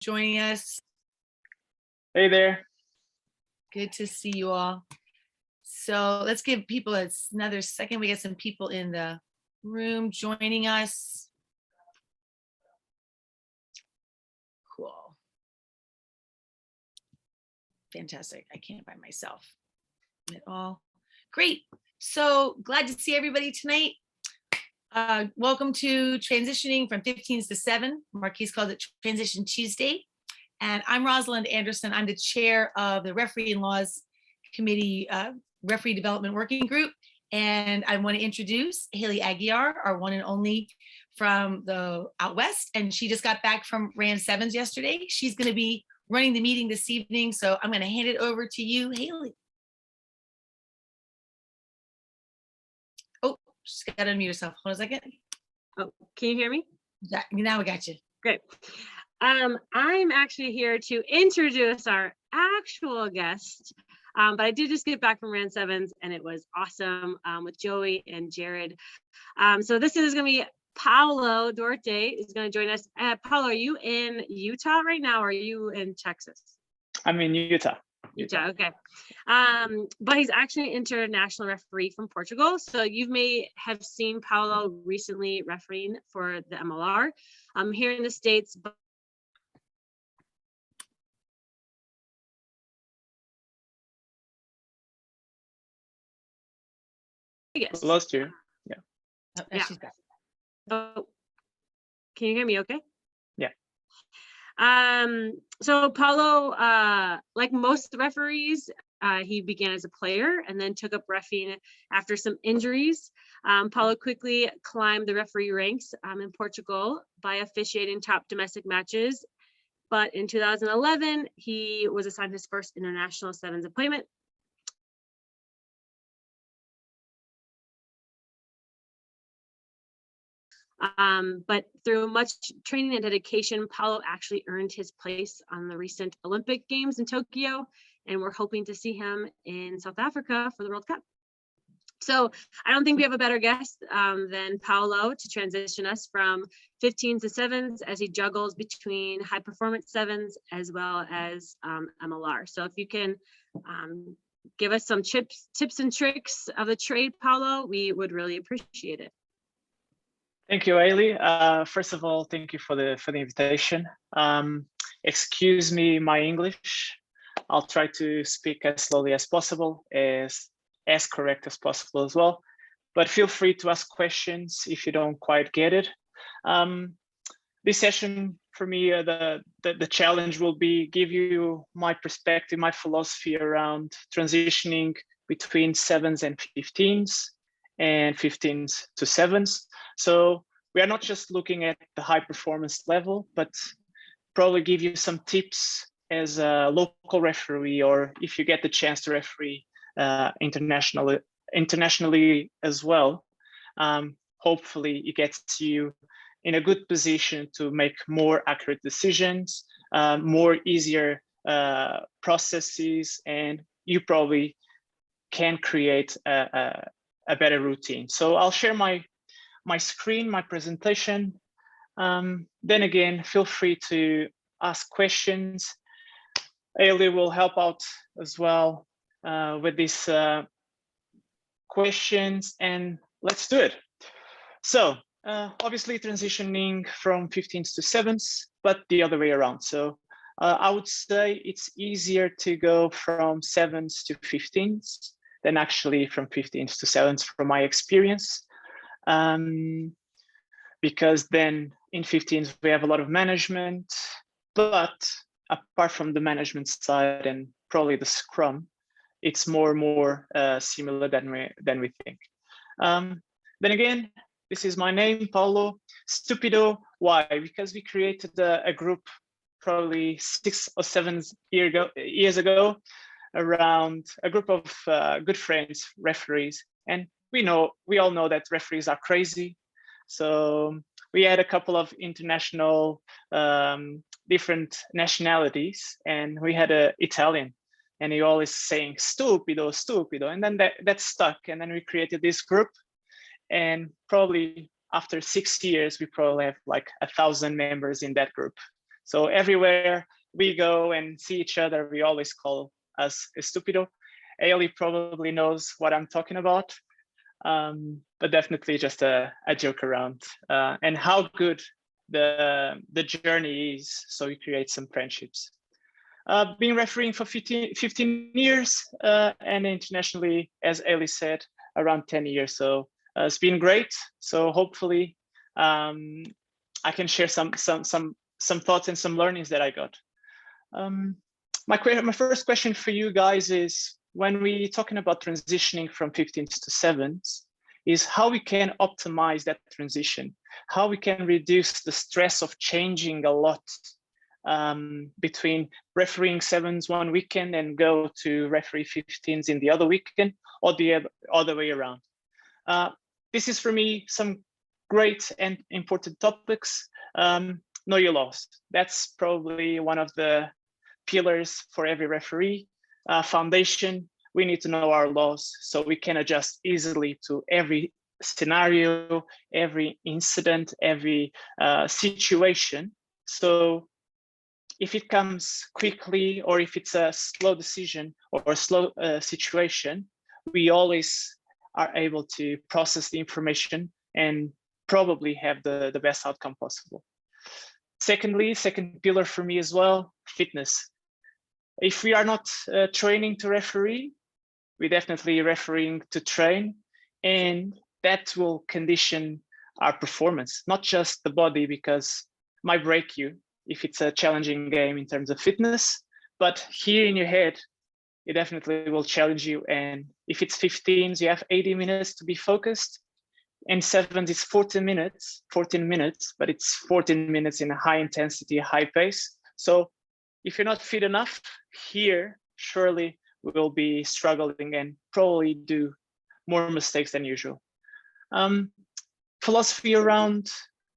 joining us. Hey there. Good to see you all. So let's give people another second. We got some people in the room joining us. Cool. Fantastic. I can't by myself at all. Great. So glad to see everybody tonight. Welcome to Transitioning from 15s to 7. Marquise called it Transition Tuesday. And I'm Rosalind Anderson. I'm the chair of the Referee and Laws Committee Referee Development Working Group. And I want to introduce Haley Aguiar, our one and only from the out west. And she just got back from RAN 7s yesterday. She's going to be running the meeting this evening. So I'm going to hand it over to you, Haley. Oh, she's got to unmute herself. Hold on a second. Oh, can you hear me? Now we got you. Great. I'm actually here to introduce our actual guest, but I did just get back from RAN 7s and it was awesome with Joey and Jared. So this is going to be Paulo Duarte is going to join us. Paulo, are you in Utah right now or are you in Texas? I'm in Utah. Utah, okay. But he's actually an international referee from Portugal. So you may have seen Paulo recently refereeing for the MLR here in the States. Yes. Lost you. Yeah. Oh, Yeah. she's back. Oh, can you hear me okay? Yeah. So Paulo, like most referees, he began as a player and then took up reffing after some injuries. Paulo quickly climbed the referee ranks in Portugal by officiating top domestic matches. But in 2011, he was assigned his first international 7s appointment. But through much training and dedication, Paulo actually earned his place on the recent Olympic Games in Tokyo, and we're hoping to see him in South Africa for the World Cup. So I don't think we have a better guest than Paulo to transition us from 15s to 7s as he juggles between high performance 7s as well as MLR. So if you can give us some tips and tricks of the trade, Paulo, we would really appreciate it. Thank you, Haley. First of all, thank you for the invitation. Excuse me, my English. I'll try to speak as slowly as possible, as correct as possible as well. But feel free to ask questions if you don't quite get it. This session for me, the challenge will be give you my perspective, my philosophy around transitioning between 7s and 15s and 15s to 7s. So we are not just looking at the high performance level, but probably give you some tips as a local referee, or if you get the chance to referee internationally as well. Hopefully it gets you in a good position to make more accurate decisions, more easier processes, and you probably can create a better routine. So I'll share my screen, my presentation. Then again, feel free to ask questions. Ailey will help out as well with these questions, and let's do it. So obviously transitioning from 15s to 7s, but the other way around. So I would say it's easier to go from 7s to 15s than actually from 15s to 7s from my experience. Because then in 15s we have a lot of management, but apart from the management side and probably the scrum, it's more and more similar than we think. Then again, this is my name, Paulo. Stupido. Why? Because we created a group probably 6 or 7 years ago around a group of good friends, referees, and we all know that referees are crazy. So we had a couple of international different nationalities, and we had an Italian, and he always saying stupido, stupido, and then that stuck, and then we created this group, and probably after 6 years we probably have like 1,000 members in that group. So everywhere we go and see each other, we always call us estupido. Ailey probably knows what I'm talking about, but definitely just a joke around, and how good the journey is. So you create some friendships. Been refereeing for 15 years, and internationally, as Ailey said, around 10 years. So it's been great. So hopefully I can share some thoughts and some learnings that I got. My first question for you guys is, when we're talking about transitioning from 15s to 7s, is how we can optimize that transition, how we can reduce the stress of changing a lot between refereeing 7s one weekend and go to referee 15s in the other weekend, or the other way around. This is for me some great and important topics. Know your laws. That's probably one of the pillars for every referee. Foundation, we need to know our laws so we can adjust easily to every scenario, every incident, every situation. So if it comes quickly, or if it's a slow decision or a slow situation, we always are able to process the information and probably have the best outcome possible. Secondly, second pillar for me as well, fitness. If we are not training to referee, we're definitely refereeing to train, and that will condition our performance, not just the body, because it might break you if it's a challenging game in terms of fitness, but here in your head, it definitely will challenge you. And if it's 15s, you have 80 minutes to be focused, and 7s, it's 14 minutes, but it's 14 minutes in a high intensity, high pace. So if you're not fit enough here, surely we will be struggling and probably do more mistakes than usual. Philosophy around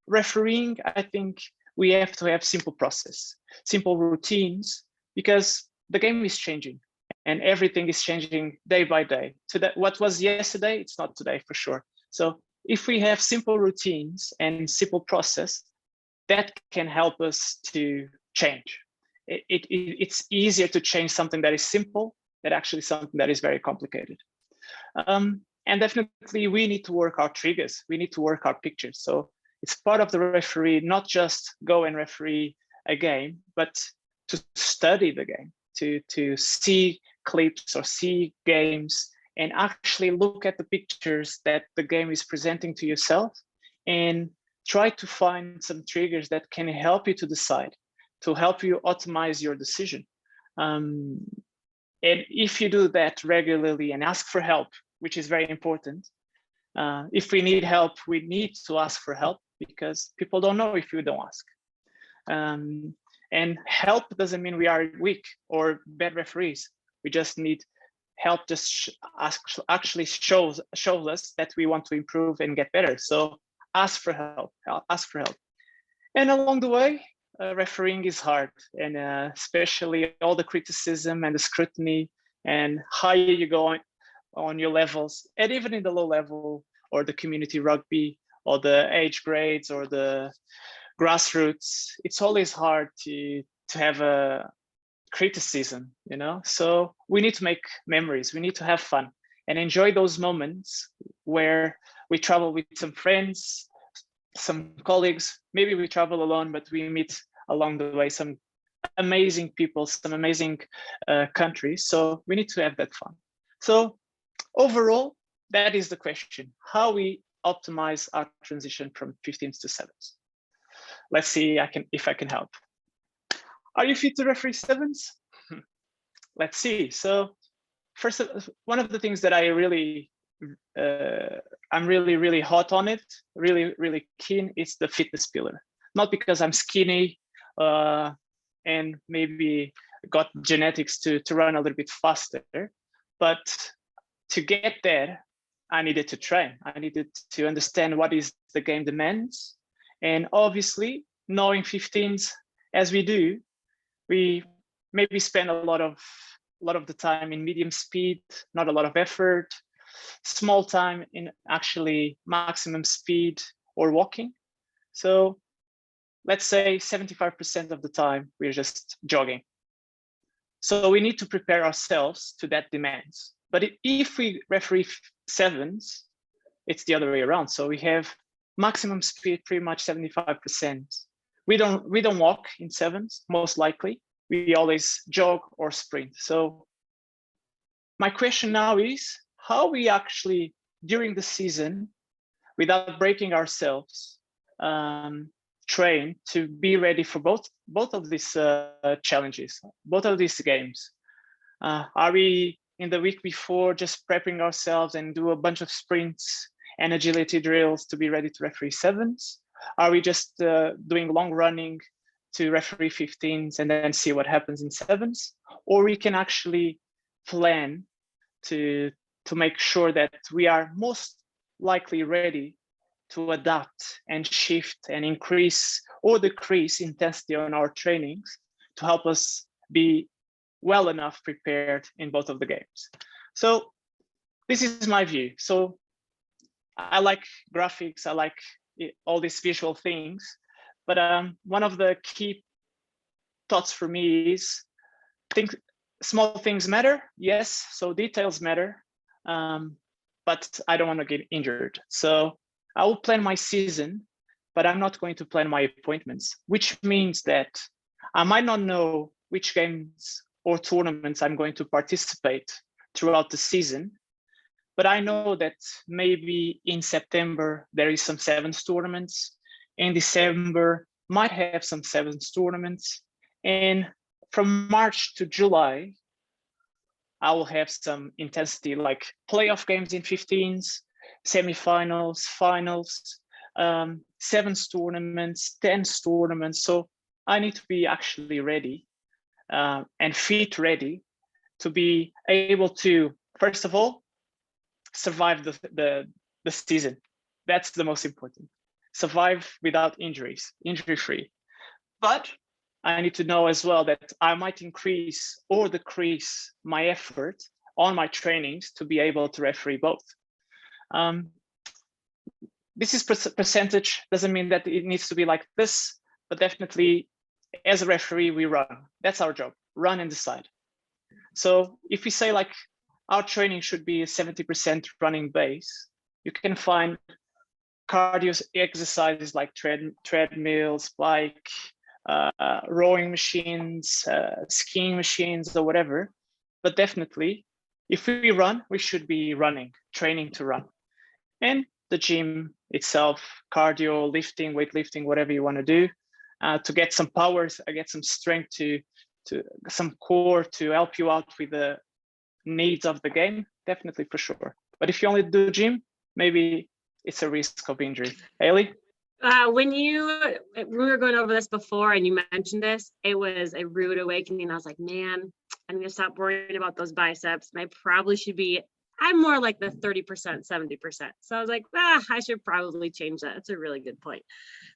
refereeing, I think we have to have simple process, simple routines, because the game is changing and everything is changing day by day. So that what was yesterday, it's not today for sure. So if we have simple routines and simple process, that can help us to change. It's easier to change something that is simple than actually something that is very complicated. And definitely we need to work our triggers. We need to work our pictures. So it's part of the referee, not just go and referee a game, but to study the game, to see clips or see games and actually look at the pictures that the game is presenting to yourself and try to find some triggers that can help you to decide, to help you optimize your decision. And if you do that regularly and ask for help, which is very important, if we need help, we need to ask for help, because people don't know if you don't ask. And help doesn't mean we are weak or bad referees. We just need help. Just actually shows us that we want to improve and get better. So ask for help. Ask for help. And along the way, refereeing is hard, and especially all the criticism and the scrutiny, and higher you go on your levels, and even in the low level or the community rugby or the age grades or the grassroots, it's always hard to have a criticism, you know. So we need to make memories, we need to have fun and enjoy those moments where we travel with some friends, some colleagues, maybe we travel alone, but we meet along the way some amazing people, some amazing countries. So we need to have that fun. So overall, that is the question: how we optimize our transition from 15s to 7s. Let's see if I can help. Are you fit to referee 7s? Let's see. So first, one of the things that I really I'm really hot on it, really keen, is the fitness pillar. Not because I'm skinny and maybe got genetics to run a little bit faster, but to get there, I needed to train. I needed to understand what is the game demands. And obviously, knowing 15s as we do, we maybe spend a lot of the time in medium speed, not a lot of effort, small time in actually maximum speed or walking. So let's say 75% of the time, we're just jogging. So we need to prepare ourselves to that demands. But if we referee sevens, it's the other way around. So we have maximum speed, pretty much 75%. We don't walk in sevens, most likely. We always jog or sprint. So my question now is, how we actually, during the season, without breaking ourselves, train to be ready for both of these challenges, both of these games? Are we in the week before just prepping ourselves and do a bunch of sprints and agility drills to be ready to referee sevens? Are we just doing long running to referee 15s and then see what happens in sevens? Or we can actually plan to make sure that we are most likely ready to adapt and shift and increase or decrease intensity on our trainings to help us be well enough prepared in both of the games. So this is my view. So I like graphics, I like all these visual things, but one of the key thoughts for me is small things matter, yes, so details matter, but I don't want to get injured. So I will plan my season, but I'm not going to plan my appointments, which means that I might not know which games or tournaments I'm going to participate throughout the season, but I know that maybe in September, there is some sevens tournaments. In December, might have some sevens tournaments. And from March to July, I will have some intensity like playoff games in 15s, semifinals, finals, sevens tournaments, 10s tournaments. So I need to be actually ready and fit ready to be able to, first of all, survive the season. That's the most important. Survive without injuries, injury-free. But I need to know as well that I might increase or decrease my effort on my trainings to be able to referee both. This is percentage, doesn't mean that it needs to be like this, but definitely as a referee, we run. That's our job, run and decide. So if we say like our training should be a 70% running base, you can find cardio exercises like treadmills, bike, rowing machines, skiing machines or whatever. But definitely, if we run, we should be running, training to run. And the gym itself, cardio, lifting, weightlifting, whatever you want to do, to get some powers, get some strength, to some core to help you out with the needs of the game, definitely for sure. But if you only do gym, maybe it's a risk of injury. Haley? When we were going over this before and you mentioned this, it was a rude awakening. I was like, man, I'm going to stop worrying about those biceps. And I probably should be, I'm more like the 30%, 70%. So I was like, I should probably change that. It's a really good point.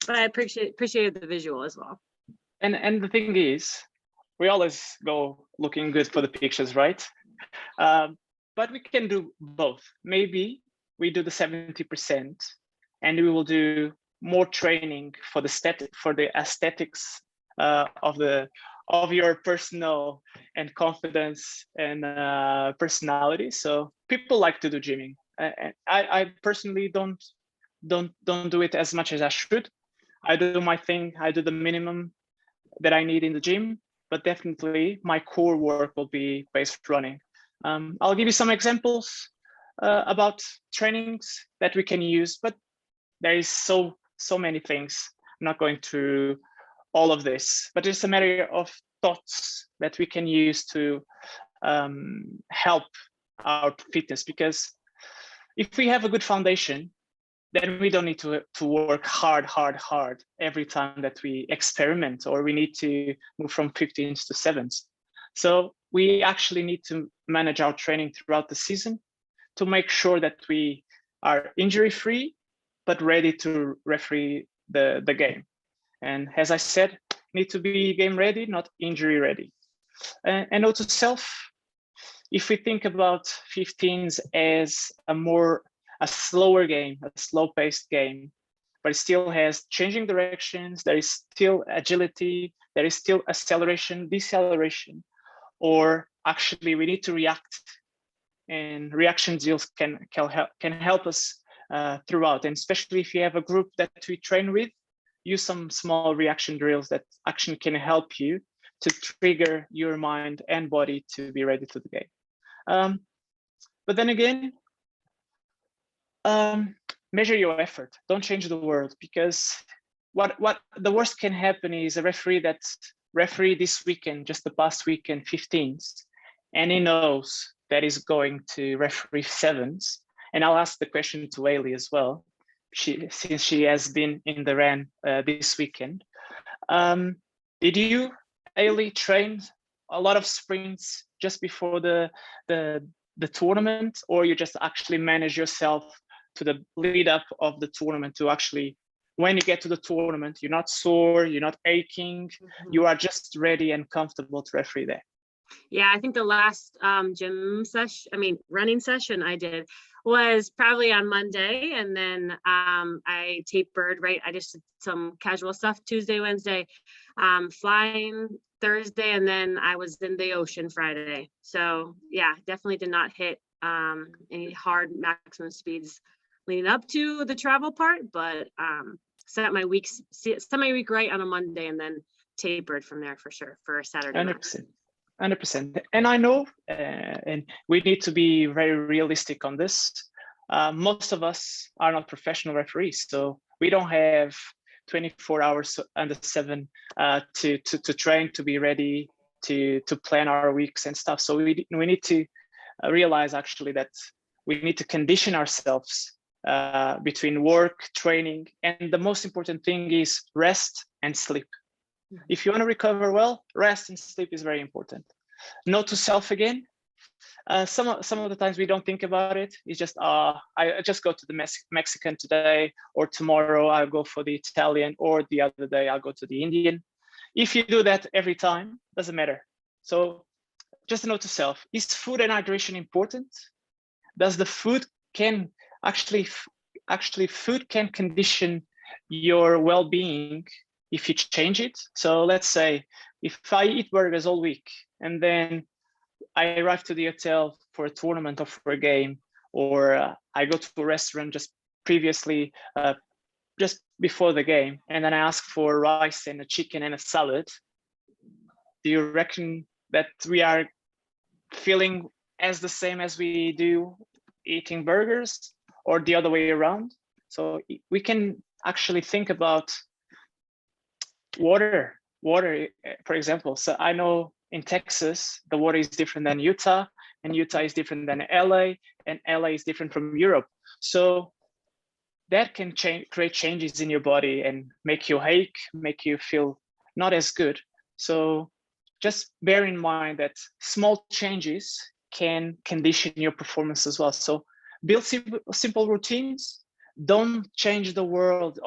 But I appreciated the visual as well. And the thing is, we always go looking good for the pictures, right? But we can do both. Maybe we do the 70% and we will do more training for the aesthetics of your personal and confidence and personality. So people like to do gymming. I personally don't do it as much as I should. I do my thing. I do the minimum that I need in the gym, but definitely my core work will be based running. I'll give you some examples about trainings that we can use, but there is so many things. I'm not going through all of this, but it's a matter of thoughts that we can use to help our fitness. Because if we have a good foundation, then we don't need to work hard every time that we experiment or we need to move from 15s to 7s. So we actually need to manage our training throughout the season to make sure that we are injury-free, but ready to referee the game. And as I said, need to be game ready, not injury ready. And also if we think about 15s as a slower game, a slow-paced game, but it still has changing directions. There is still agility. There is still acceleration, deceleration, or actually we need to react, and reaction drills can help us throughout. And especially if you have a group that we train with, use some small reaction drills that actually can help you to trigger your mind and body to be ready to the game. But then again, measure your effort. Don't change the world, because what the worst can happen is a referee that referee this weekend, just the past weekend, 15s, and he knows that he's going to referee 7s. And I'll ask the question to Ailey as well, since she has been in the RAN this weekend. Did you, Ailey, train a lot of sprints just before the tournament, or you just actually manage yourself to the lead up of the tournament to actually, when you get to the tournament, you're not sore, you're not aching, you are just ready and comfortable to referee there? Yeah, I think the last running session I did was probably on Monday, and then I tapered, right? I just did some casual stuff Tuesday, Wednesday, flying Thursday, and then I was in the ocean Friday. So yeah, definitely did not hit any hard maximum speeds leading up to the travel part, but set my week right on a Monday, and then tapered from there for sure for a Saturday. 100%. And I know, and we need to be very realistic on this. Most of us are not professional referees, so we don't have 24 hours under 7 to train, to be ready, to plan our weeks and stuff. So we need to realize actually that we need to condition ourselves between work, training, and the most important thing is rest and sleep. If you want to recover well, rest and sleep is very important. Note to self again. Some of the times we don't think about it. It's just I just go to the Mexican today, or tomorrow I'll go for the Italian, or the other day I'll go to the Indian. If you do that every time, doesn't matter. So just a note to self: is food and hydration important? Does the food can actually food can condition your well-being if you change it? So let's say if I eat burgers all week and then I arrive to the hotel for a tournament or for a game, or I go to a restaurant just previously, just before the game, and then I ask for rice and a chicken and a salad, do you reckon that we are feeling as the same as we do eating burgers, or the other way around? So we can actually think about water, for example. So I know in Texas, the water is different than Utah, and Utah is different than LA, and LA is different from Europe. So that can create changes in your body and make you ache, make you feel not as good. So just bear in mind that small changes can condition your performance as well. So build simple routines. Don't change the world,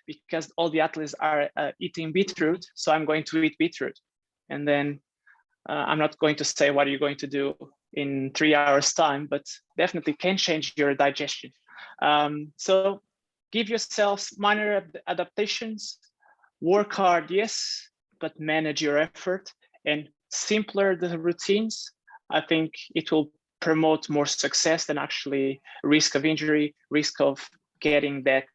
because all the athletes are eating beetroot, so I'm going to eat beetroot. And then I'm not going to say what are you going to do in 3 hours time, but definitely can change your digestion. So give yourselves minor adaptations, work hard, yes, but manage your effort, and simpler the routines, I think it will promote more success than actually risk of injury, risk of getting that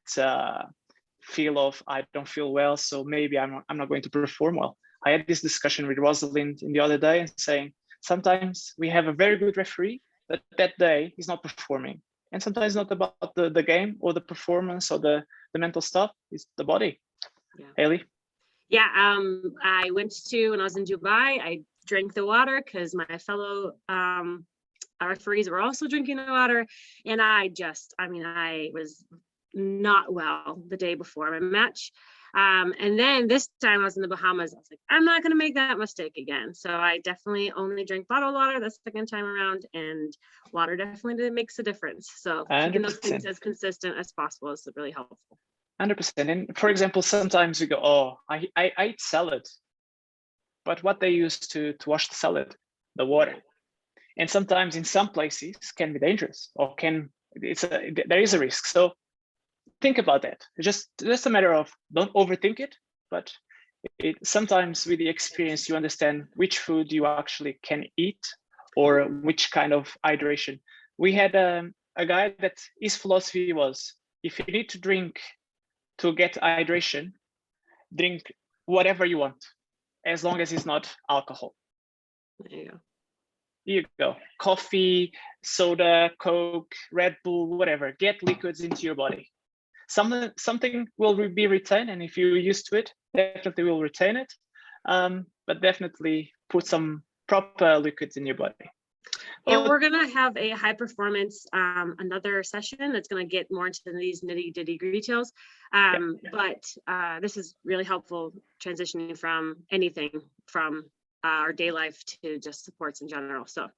feel of I don't feel well, so maybe I'm not going to perform well. I had this discussion with Rosalind in the other day and saying, sometimes we have a very good referee, but that day he's not performing. And sometimes it's not about the game or the performance or the mental stuff, it's the body. Yeah. Ailey? Yeah, I went to, when I was in Dubai, I drank the water because my fellow referees were also drinking the water. And I was not well the day before my match. And then this time I was in the Bahamas, I was like, I'm not going to make that mistake again. So I definitely only drank bottled water the second time around, and water definitely makes a difference. So 100%. Keeping those things as consistent as possible is really helpful. 100%. And for example, sometimes we go, I eat salad, but what they use to wash the salad, the water. And sometimes in some places can be dangerous, or there is a risk. So think about that. Just a matter of don't overthink it, but sometimes with the experience you understand which food you actually can eat or which kind of hydration. We had a guy that his philosophy was, if you need to drink to get hydration, drink whatever you want, as long as it's not alcohol. There you go. Here you go. Coffee, soda, Coke, Red Bull, whatever. Get liquids into your body. Something will be retained, and if you're used to it, definitely will retain it. But definitely put some proper liquids in your body. And we're gonna have a high performance, another session that's gonna get more into these nitty gritty details. But this is really helpful transitioning from anything from our day life to just supports in general. So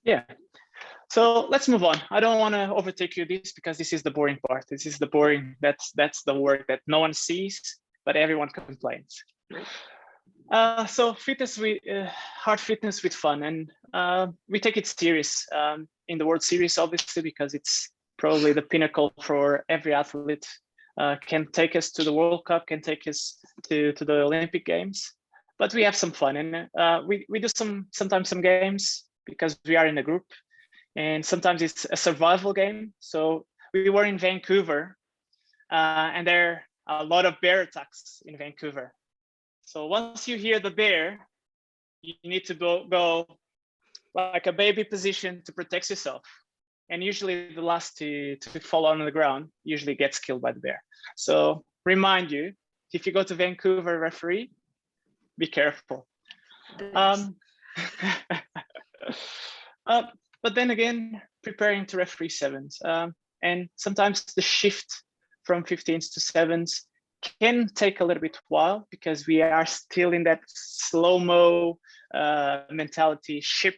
yeah. So let's move on. I don't want to overtake you this because this is the boring part. This is the boring. That's the work that no one sees, but everyone complains. So fitness with hard fitness with fun, and we take it serious in the World Series, obviously, because it's probably the pinnacle for every athlete. Can take us to the World Cup, can take us to the Olympic Games, but we have some fun, and we do sometimes some games because we are in a group, and sometimes it's a survival game. So we were in Vancouver, and there are a lot of bear attacks in Vancouver. So once you hear the bear, you need to go like a baby position to protect yourself. And usually the last to fall on the ground usually gets killed by the bear. So remind you, if you go to Vancouver referee, be careful. But then again, preparing to referee sevens. And sometimes the shift from 15s to sevens can take a little bit while because we are still in that slow-mo mentality ship.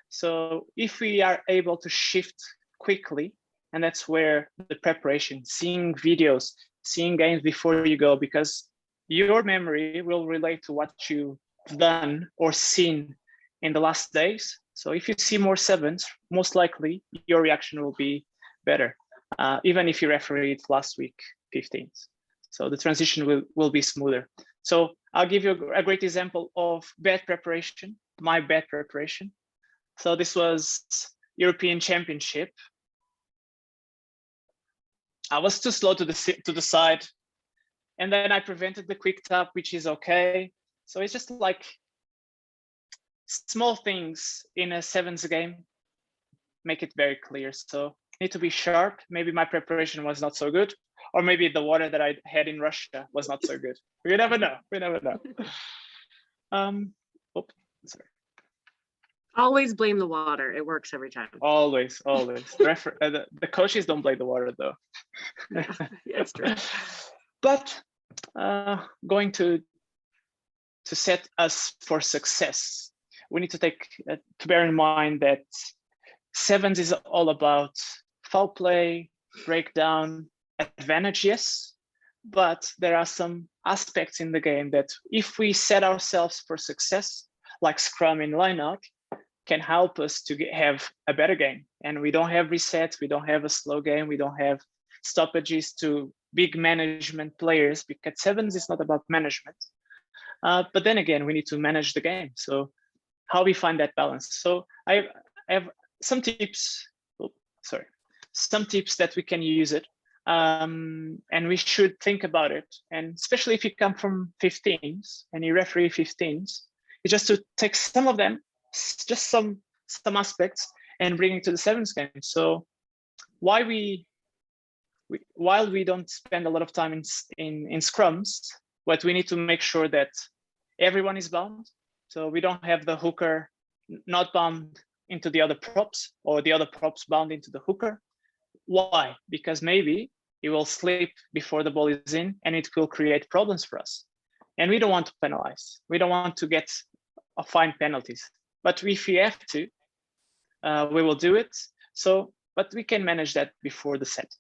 So if we are able to shift quickly, and that's where the preparation, seeing videos, seeing games before you go, because your memory will relate to what you've done or seen in the last days. So if you see more sevens, most likely your reaction will be better, even if you refereed last week 15s. So the transition will be smoother. So I'll give you a great example of bad preparation, my bad preparation. So this was European Championship. I was too slow to the side, and then I prevented the quick tap, which is okay. So it's just like small things in a sevens game make it very clear. So need to be sharp. Maybe my preparation was not so good, or maybe the water that I had in Russia was not so good. We never know. We never know. Oops, sorry. Always blame the water. It works every time. Always. The coaches don't blame the water though. Yeah, it's true. But going to set us for success, we need to bear in mind that sevens is all about foul play, breakdown, advantage, yes, but there are some aspects in the game that if we set ourselves for success, like scrum in lineout, can help us to have a better game. And we don't have resets, we don't have a slow game, we don't have stoppages to big management players, because sevens is not about management. But then again, we need to manage the game. So how we find that balance. So I have some tips, some tips that we can use it. And we should think about it. And especially if you come from 15s and you referee 15s, it's just to take some of them, just some aspects, and bring it to the sevens game. So while we don't spend a lot of time in scrums, but we need to make sure that everyone is bound. So we don't have the hooker not bound into the other props, or the other props bound into the hooker. Why? Because maybe it will slip before the ball is in, and it will create problems for us. And we don't want to penalize. We don't want to get fine penalties. But if we have to, we will do it. So, but we can manage that before the set,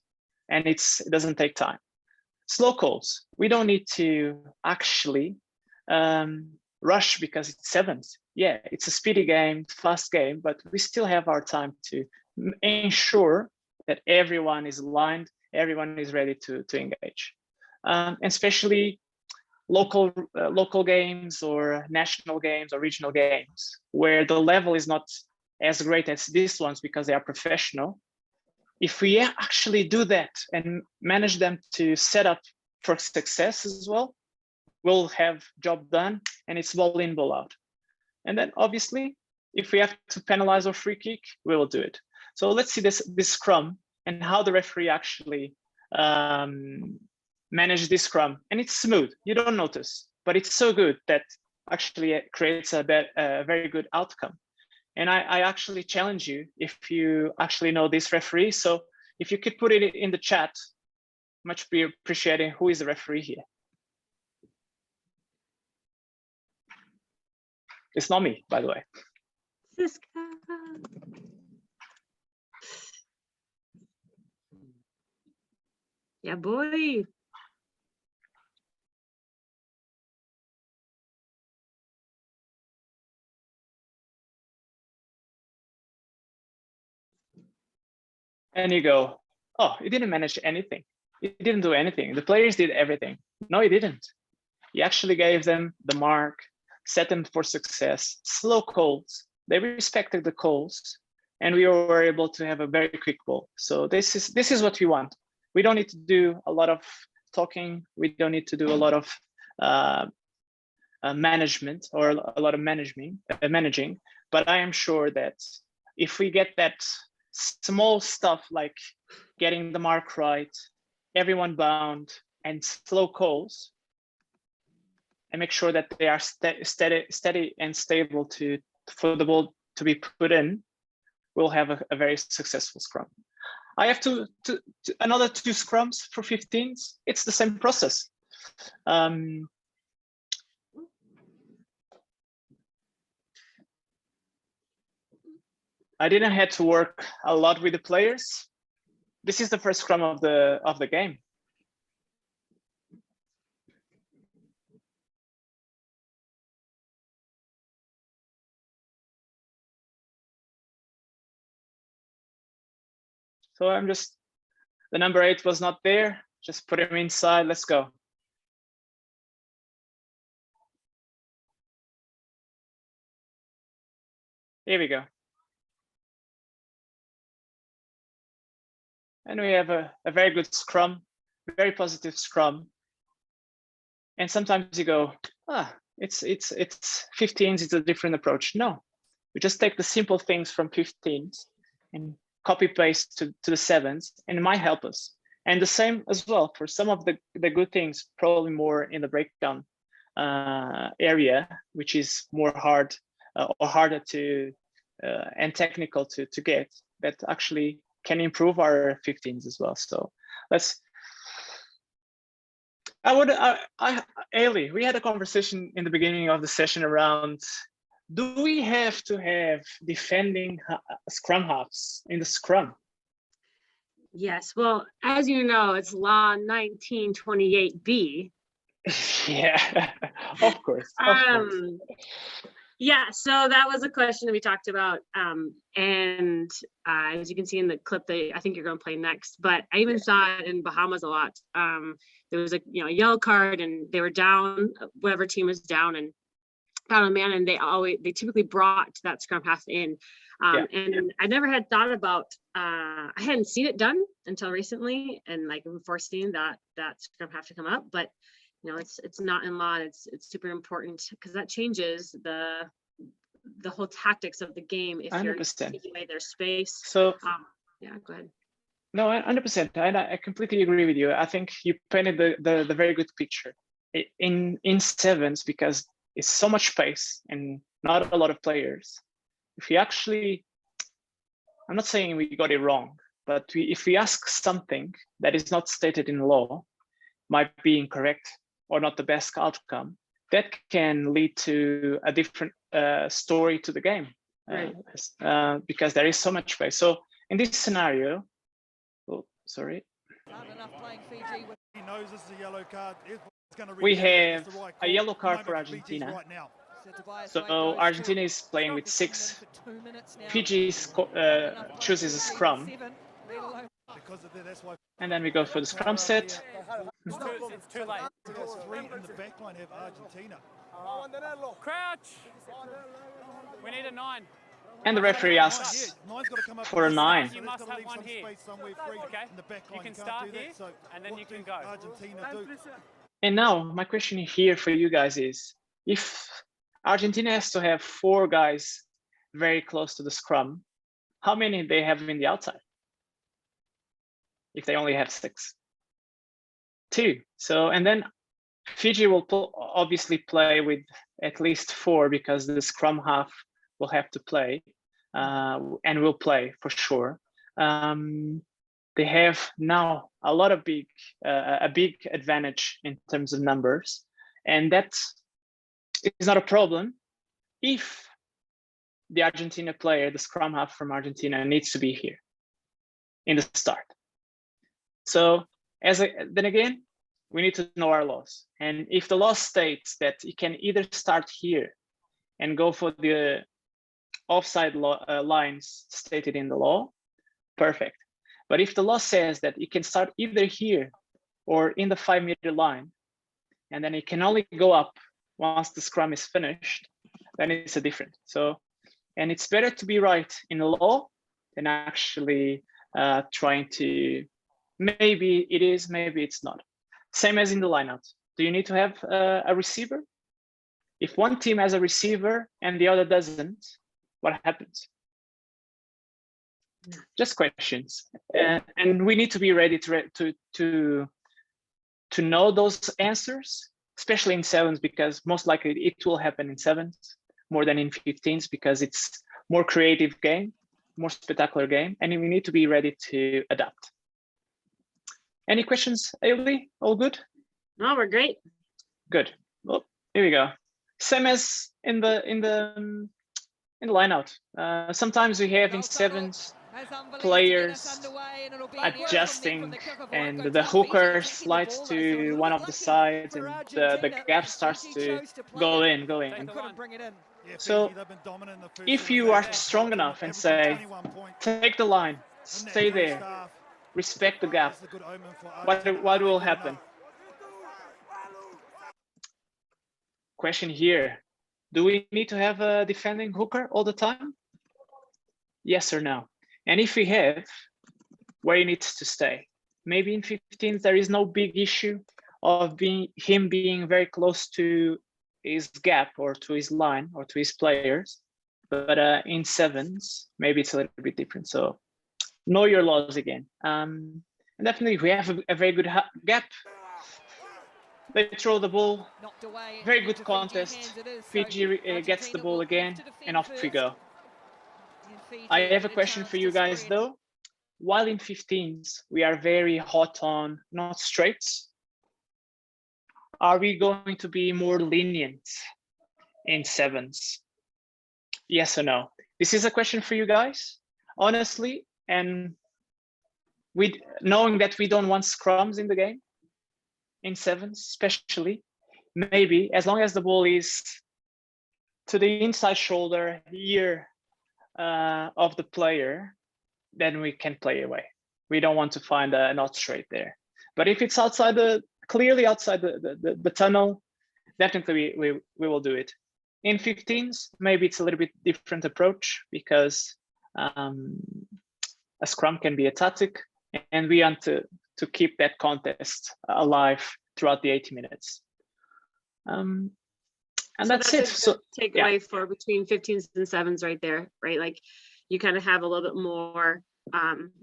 and it doesn't take time. Slow calls. We don't need to actually rush because it's sevens. Yeah, it's a speedy game, fast game, but we still have our time to ensure that everyone is aligned everyone is ready to engage. Especially local games or national games or regional games where the level is not as great as these ones because they are professional. If we actually do that and manage them to set up for success as well, we'll have job done, and it's ball in, ball out. And then obviously, if we have to penalize or free kick, we will do it. So let's see this scrum and how the referee actually manage this scrum. And it's smooth, you don't notice, but it's so good that actually it creates a very good outcome. And I actually challenge you, if you actually know this referee, so if you could put it in the chat, much be appreciated, who is the referee here? It's not me, by the way. Siska. Yeah, boy. And you go, oh, he didn't manage anything. He didn't do anything. The players did everything. No, he didn't. He actually gave them the mark, set them for success, slow calls. They respected the calls, and we were able to have a very quick ball. So this is what we want. We don't need to do a lot of talking. We don't need to do a lot of management or a lot of managing. But I am sure that if we get that small stuff like getting the mark right, everyone bound, and slow calls, and make sure that they are steady and stable for the ball to be put in, we'll have a very successful scrum. I have another 2 scrums for 15s. It's the same process. I didn't have to work a lot with the players. This is the first scrum of the game. So I'm just, the number 8 was not there. Just put him inside. Let's go. Here we go. And we have a very good scrum, very positive scrum. And sometimes you go, it's 15s, it's a different approach. No, we just take the simple things from 15s and copy paste to the 7s, and it might help us. And the same as well for some of the good things, probably more in the breakdown area, which is more hard or harder to and technical to get, that actually can improve our 15s as well. So let's. Ailey, we had a conversation in the beginning of the session around, do we have to have defending scrum halves in the scrum? Yes, well, as you know, it's law 1928B. Yeah, of course. Yeah, so that was a question we talked about, and as you can see in the clip that I think you're going to play next, but I even saw it in Bahamas a lot. There was a yellow card, and they were down, whatever team was down, and found a man, and they typically brought that scrum half in. And I never had thought about, I hadn't seen it done until recently, and like enforcing that scrum half to come up, but it's not in law. It's super important because that changes the whole tactics of the game if 100%. You're taking away their space. So yeah, go ahead. No, 100%. I completely agree with you. I think you painted the very good picture in 7s, because it's so much space and not a lot of players. If we actually, I'm not saying we got it wrong, but if we ask something that is not stated in law, might be incorrect or not the best outcome, that can lead to a different story to the game, right. Because there is so much space. So in this scenario, sorry. We have a yellow card for Argentina. So Argentina is playing with 6. Fiji chooses a scrum. And then we go for the scrum set. It's too late. Three in the back line have Argentina. Crouch. We need a 9. And the referee asks for a 9. You must have one here. Okay. You can start here, and then you can go. And now my question here for you guys is, if Argentina has to have 4 guys very close to the scrum, how many they have in the outside? If they only have 6. 2. So, and then Fiji will obviously play with at least 4 because the scrum half will have to play and will play for sure. They have now a big advantage in terms of numbers, and that is not a problem if the Argentina player, the scrum half from Argentina, needs to be here in the start. So then again, we need to know our laws. And if the law states that you can either start here and go for the offside lines stated in the law, perfect. But if the law says that you can start either here or in the 5-meter line, and then it can only go up once the scrum is finished, then it's a different. So, and it's better to be right in the law than actually trying to, maybe it is, maybe it's not. Same as in the lineout. Do you need to have a receiver? If one team has a receiver and the other doesn't, what happens? Just questions, and we need to be ready to know those answers, especially in 7s, because most likely it will happen in 7s more than in 15s, because it's more creative game, more spectacular game, and we need to be ready to adapt. Any questions, Ailey? All good? No, we're great. Good. Well, here we go. Same as in the lineout. Sometimes we have in 7s players adjusting, and the hooker slides to one of the sides, and the gap starts to go in. So if you are strong enough and say, take the line, stay there, respect the gap, what will happen? Question here, do we need to have a defending hooker all the time? Yes or no? And if we have, where he needs to stay? Maybe in 15s, there is no big issue of him being very close to his gap or to his line or to his players. But in 7s, maybe it's a little bit different. So know your laws again. And definitely, if we have a very good gap, they throw the ball, very good contest. Fiji gets the ball again, and off we go. I have a question for you guys though. While in 15s, we are very hot on not straights, are we going to be more lenient in 7s? Yes or no? This is a question for you guys, honestly, and knowing that we don't want scrums in the game, in 7s especially, maybe as long as the ball is to the inside shoulder here of the player, then we can play away. We don't want to find a not straight there. But if it's clearly outside the tunnel, definitely we will do it. In 15s, maybe it's a little bit different approach, because a scrum can be a tactic, and we want to keep that contest alive throughout the 80 minutes. And so that's it. So takeaway for between 15s and 7s right there, right? Like you kind of have a little bit more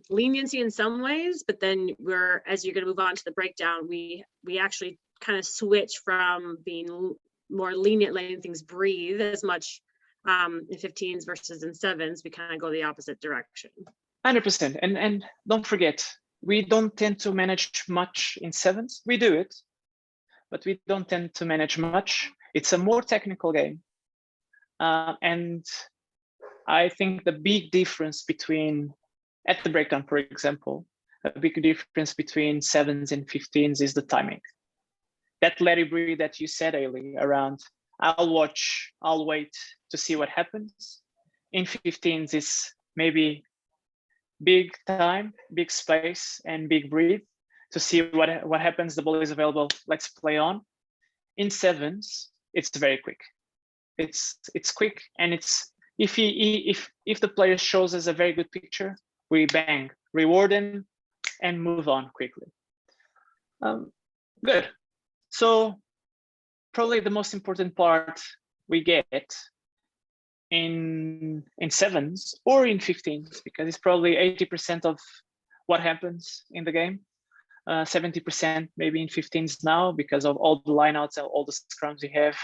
leniency in some ways, but then as you're going to move on to the breakdown, we actually kind of switch from being more lenient, letting things breathe as much in 15s versus in 7s. We kind of go the opposite direction. 100%. And don't forget, we don't tend to manage much in 7s. We do it, but we don't tend to manage much. It's a more technical game. And I think the big difference at the breakdown, for example, a big difference between 7s and 15s is the timing. That let it breathe that you said, Ailey, around I'll watch, I'll wait to see what happens. In 15s, it's maybe big time, big space, and big breathe to see what happens. The ball is available. Let's play on. In sevens, it's very quick. It's quick, and it's if the player shows us a very good picture, we bang, reward him, and move on quickly. Good. So probably the most important part we get in sevens or in 15s, because it's probably 80% of what happens in the game. 70% maybe in 15s now because of all the lineouts and all the scrums we have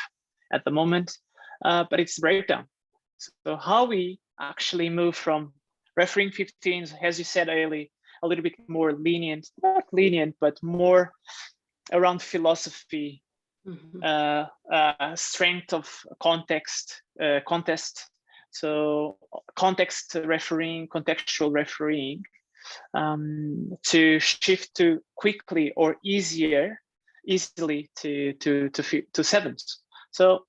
at the moment. But it's breakdown. So how we actually move from refereeing 15s, as you said, Ailey, a little bit more lenient, not lenient, but more around philosophy, strength of context, contest. So context refereeing, contextual refereeing, to shift to quickly or easily to sevens. So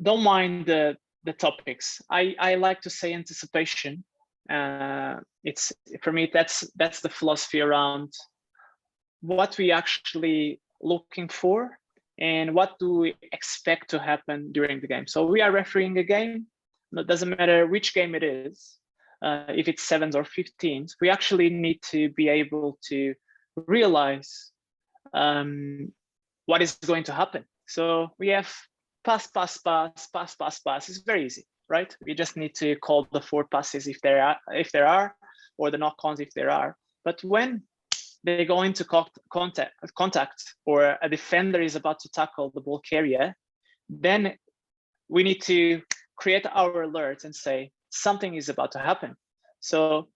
don't mind the topics. I like to say anticipation. It's for me, that's the philosophy around what we actually looking for and what do we expect to happen during the game. So we are refereeing a game. It doesn't matter which game it is, if it's sevens or 15s, we actually need to be able to realize what is going to happen. So we have pass. It's very easy, right? We just need to call the 4 passes if there are, or the knock-ons if there are. But when they go into contact, or a defender is about to tackle the ball carrier, then we need to create our alerts and say something is about to happen. So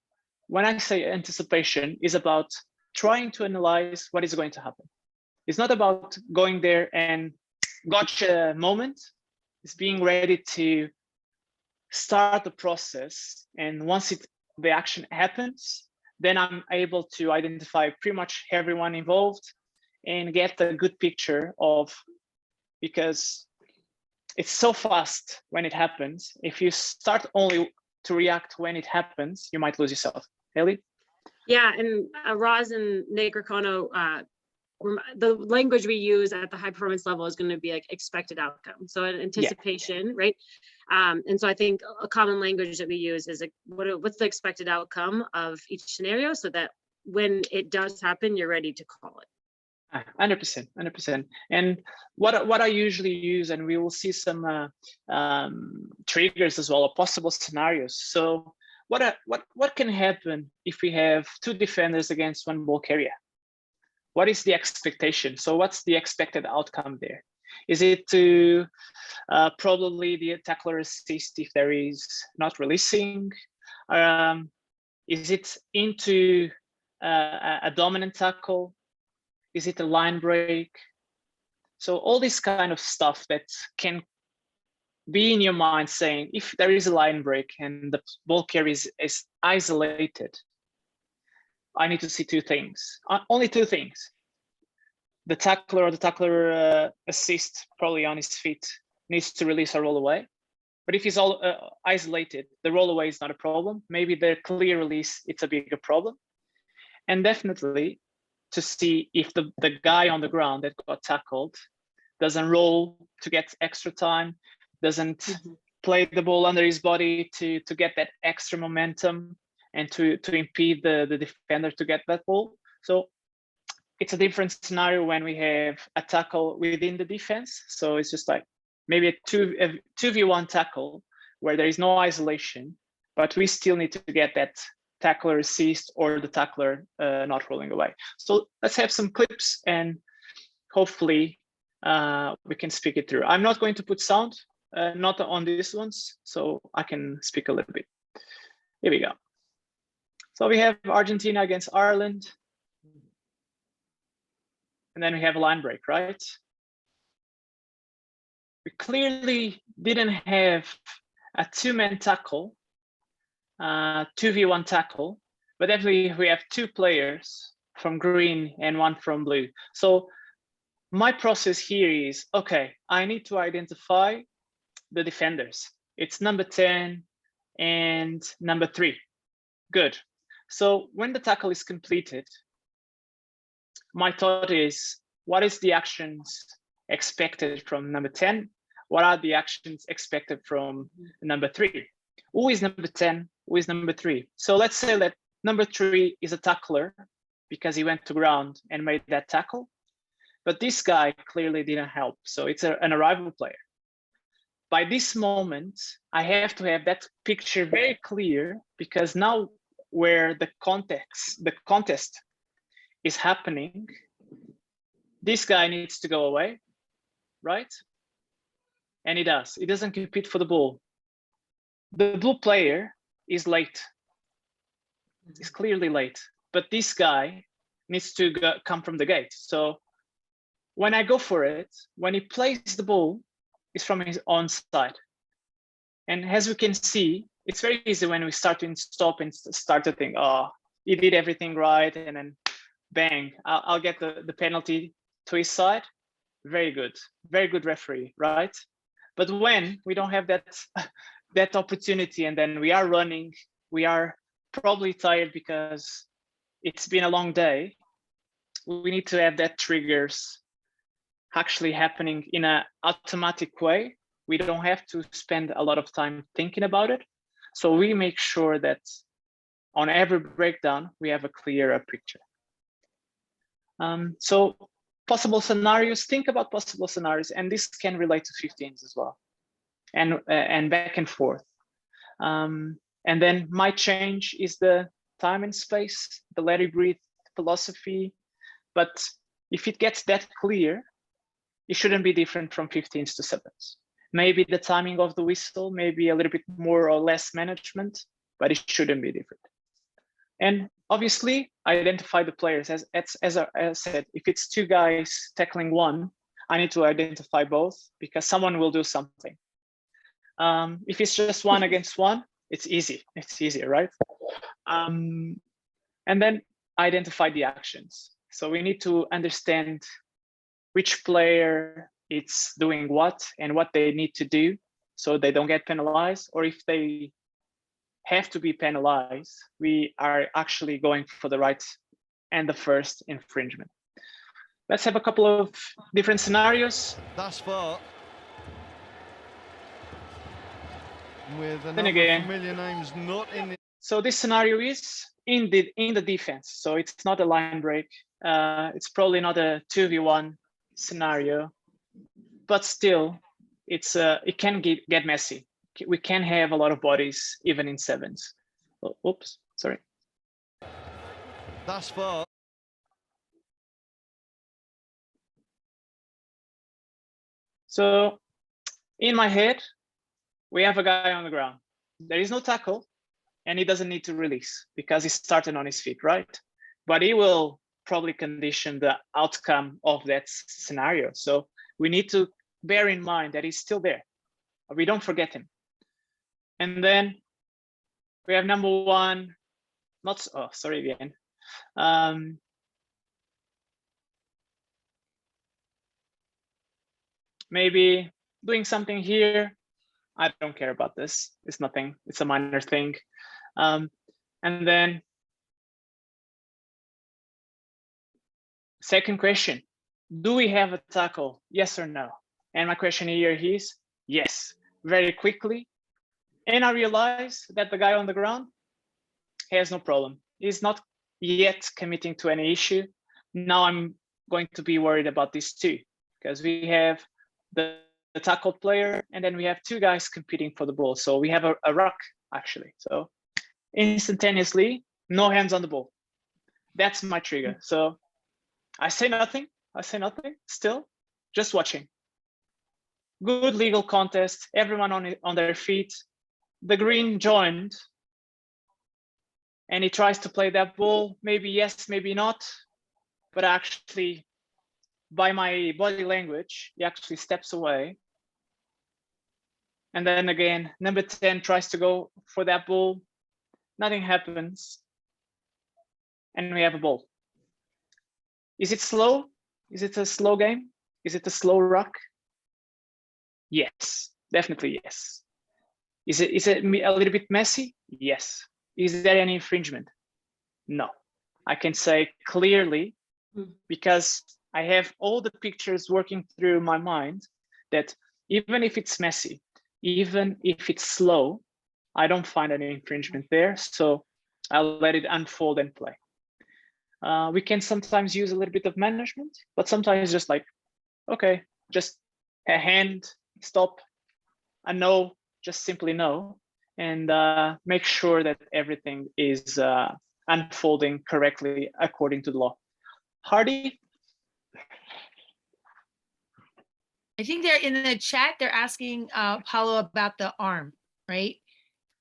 when I say anticipation, is about trying to analyze what is going to happen. It's not about going there and gotcha moment. It's being ready to start the process, and once the action happens, then I'm able to identify pretty much everyone involved and get a good picture of, because it's so fast when it happens. If you start only to react when it happens, you might lose yourself. Haley? Yeah, and Roz and Nick Racono, the language we use at the high performance level is going to be like expected outcome. So an anticipation, right? And so I think a common language that we use is like, what's the expected outcome of each scenario, so that when it does happen, you're ready to call it. 100%. And what I usually use, and we will see some triggers as well, or possible scenarios. So what can happen if we have 2 defenders against 1 ball carrier? What is the expectation? So what's the expected outcome there? Is it to probably the tackler assist if there is not releasing? Is it into a dominant tackle? Is it a line break? So all this kind of stuff that can be in your mind, saying if there is a line break and the ball carrier is isolated, I need to see 2 things, only 2 things. The tackler or the tackler assist, probably on his feet, needs to release or roll away. But if he's all isolated, the roll away is not a problem. Maybe the clear release, it's a bigger problem. And definitely to see if the guy on the ground that got tackled doesn't roll to get extra time, doesn't play the ball under his body to get that extra momentum and to impede the defender to get that ball. So it's a different scenario when we have a tackle within the defense. So it's just like maybe a 2v1 tackle where there is no isolation, but we still need to get that tackler assist or the tackler not rolling away. So let's have some clips and hopefully we can speak it through. I'm not going to put sound, not on these ones, so I can speak a little bit. Here we go. So we have Argentina against Ireland. And then we have a line break, right? We clearly didn't have a 2-man tackle, 2v1 tackle, but definitely we have 2 players from green and 1 from blue. So my process here is, okay, I need to identify the defenders. It's number 10 and number 3. Good. So when the tackle is completed, my thought is, what is the actions expected from number 10? What are the actions expected from number 3? Who is number 10? Who is number 3? So let's say that number 3 is a tackler because he went to ground and made that tackle. But this guy clearly didn't help. So it's an arrival player. By this moment, I have to have that picture very clear, because now where the contest is happening, this guy needs to go away, right? And he does. He doesn't compete for the ball. The blue player is late. He's clearly late. But this guy needs to come from the gate. So when I go for it, when he plays the ball, it's from his own side. And as we can see, it's very easy when we start to stop and start to think, oh, he did everything right, and then bang, I'll get the penalty to his side. Very good referee, right? But when we don't have that opportunity, and then we are running, we are probably tired because it's been a long day, we need to have that triggers actually happening in an automatic way. We don't have to spend a lot of time thinking about it. So we make sure that on every breakdown, we have a clearer picture. So possible scenarios, think about possible scenarios, and this can relate to 15s as well, and back and forth. And then my change is the time and space, the let it breathe philosophy. But if it gets that clear, it shouldn't be different from 15s to 7s. Maybe the timing of the whistle, maybe a little bit more or less management, but it shouldn't be different. And obviously, identify the players. As I said, if it's 2 guys tackling 1, I need to identify both, because someone will do something. If it's just 1 against 1, it's easy. It's easier, right? And then identify the actions. So we need to understand which player it's doing what and what they need to do so they don't get penalized, or if they have to be penalized, we are actually going for the right and the first infringement. Let's have a couple of different scenarios. Thus far, with a Then number again, of familiar names not in the... So this scenario is in the defense. So it's not a line break. It's probably not a 2v1 scenario, but still, it can get messy. We can have a lot of bodies even in 7s. Oh, oops, sorry. Thus far. So in my head, we have a guy on the ground. There is no tackle, and he doesn't need to release because he started on his feet, right? But he will probably condition the outcome of that scenario. So we need to bear in mind that he's still there. We don't forget him. And then we have number 1, sorry again. Maybe doing something here. I don't care about this. It's nothing. It's a minor thing. And then second question, do we have a tackle? Yes or no? And my question here is yes, very quickly. And I realize that the guy on the ground has no problem. He's not yet committing to any issue. Now I'm going to be worried about this too, because we have the tackle player, and then we have 2 guys competing for the ball. So we have a ruck actually. So instantaneously, no hands on the ball. That's my trigger. So I say nothing. Still, just watching. Good legal contest. Everyone on their feet. The green joined, and he tries to play that ball. Maybe yes, maybe not. But actually, by my body language, he actually steps away. And then again, number 10 tries to go for that ball. Nothing happens. And we have a ball. Is it slow? Is it a slow game? Is it a slow ruck? Yes, definitely yes. Is it a little bit messy? Yes. Is there any infringement? No. I can say clearly, because I have all the pictures working through my mind, that even if it's messy, even if it's slow, I don't find any infringement there. So I'll let it unfold and play. We can sometimes use a little bit of management, but sometimes just like, okay, just a hand, stop, a no, just simply no, and make sure that everything is unfolding correctly according to the law. Hardy? I think they're in the chat, they're asking Paulo about the arm, right?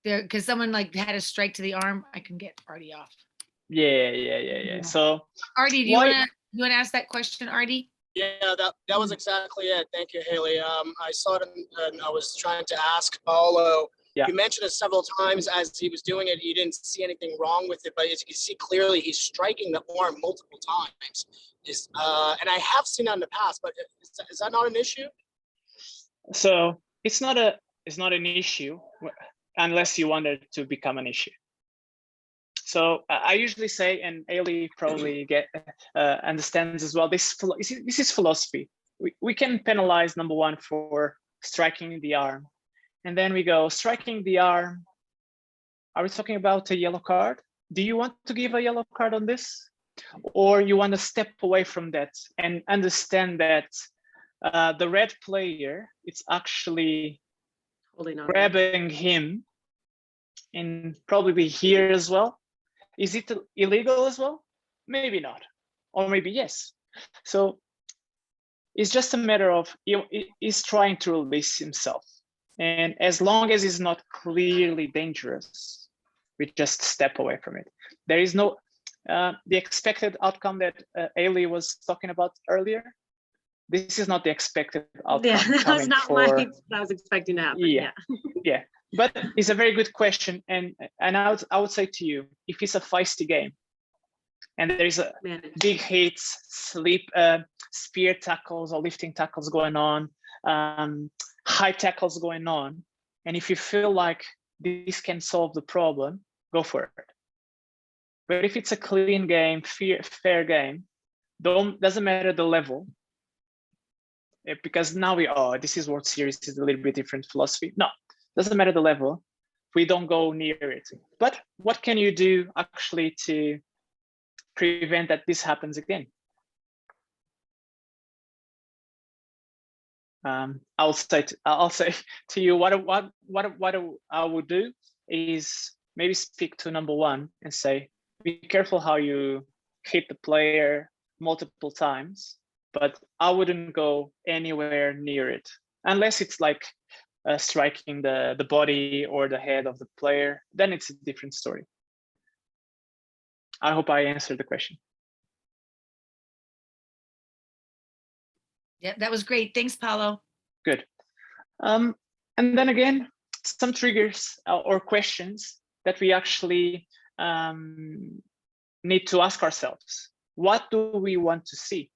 There, because someone like had a strike to the arm. I can get Artie off. Yeah. So Artie, do you want to ask that question, Artie? Yeah, that was exactly it. Thank you, Haley. I saw it and I was trying to ask Paulo. Yeah. You mentioned it several times as he was doing it. You didn't see anything wrong with it, but as you can see clearly, he's striking the arm multiple times. And I have seen that in the past, but is that not an issue? So it's not an issue unless you want it to become an issue. So I usually say, and Ailey probably understands as well, this is philosophy. We can penalize number one for striking the arm. And then we go, striking the arm, are we talking about a yellow card? Do you want to give a yellow card on this? Or you want to step away from that and understand that the red player, it's actually grabbing him and probably here as well. Is it illegal as well? Maybe not, or maybe yes. So it's just a matter of he's trying to release himself. And as long as it's not clearly dangerous, we just step away from it. There is no, the expected outcome that Ailey was talking about earlier. This is not the expected outcome. Yeah, that was not what I was expecting to happen. Yeah. But it's a very good question, and I would say to you, if it's a feisty game, and there is a big hits, spear tackles or lifting tackles going on, high tackles going on, and if you feel like this can solve the problem, go for it. But if it's a clean game, fair game, doesn't matter the level, because now this is World Series, is a little bit different philosophy. No. Doesn't matter the level, we don't go near it. But what can you do actually to prevent that this happens again? I'll say to you, what I would do is maybe speak to number one and say, be careful how you hit the player multiple times, but I wouldn't go anywhere near it unless it's like striking the body or the head of the player. Then it's a different story. I hope I answered the question. Yeah, that was great. Thanks, Paulo. Good. And then again, some triggers or questions that we actually need to ask ourselves. What do we want to see?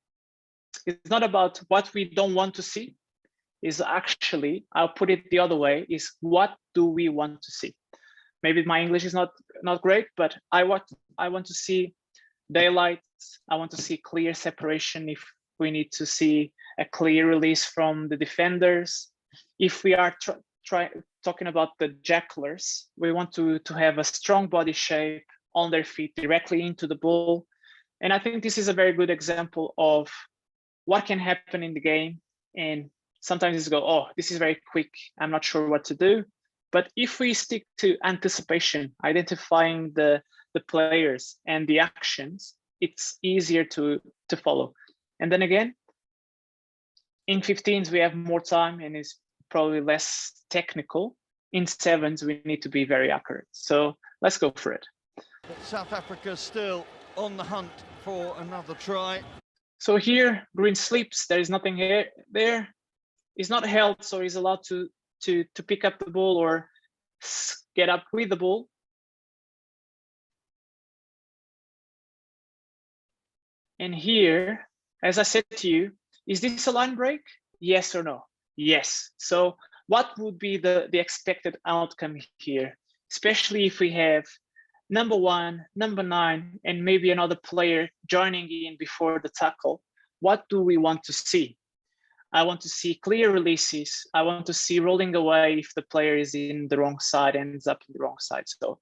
It's not about what we don't want to see. Is actually, I'll put it the other way, is what do we want to see? Maybe my English is not great, but I want to see daylight. I want to see clear separation if we need to see a clear release from the defenders. If we are talking about the jacklers, we want to have a strong body shape on their feet directly into the ball. And I think this is a very good example of what can happen in the game. And sometimes you go, oh, this is very quick, I'm not sure what to do. But if we stick to anticipation, identifying the players and the actions, it's easier to follow. And then again, in 15s, we have more time and it's probably less technical. In 7s, we need to be very accurate. So let's go for it. South Africa still on the hunt for another try. So here, green slips, there is nothing here, there. He's not held, so he's allowed to pick up the ball or get up with the ball. And here, as I said to you, is this a line break? Yes or no? Yes. So what would be the expected outcome here, especially if we have number 1, number 9, and maybe another player joining in before the tackle? What do we want to see? I want to see clear releases. I want to see rolling away if the player is in the wrong side, ends up in the wrong side. So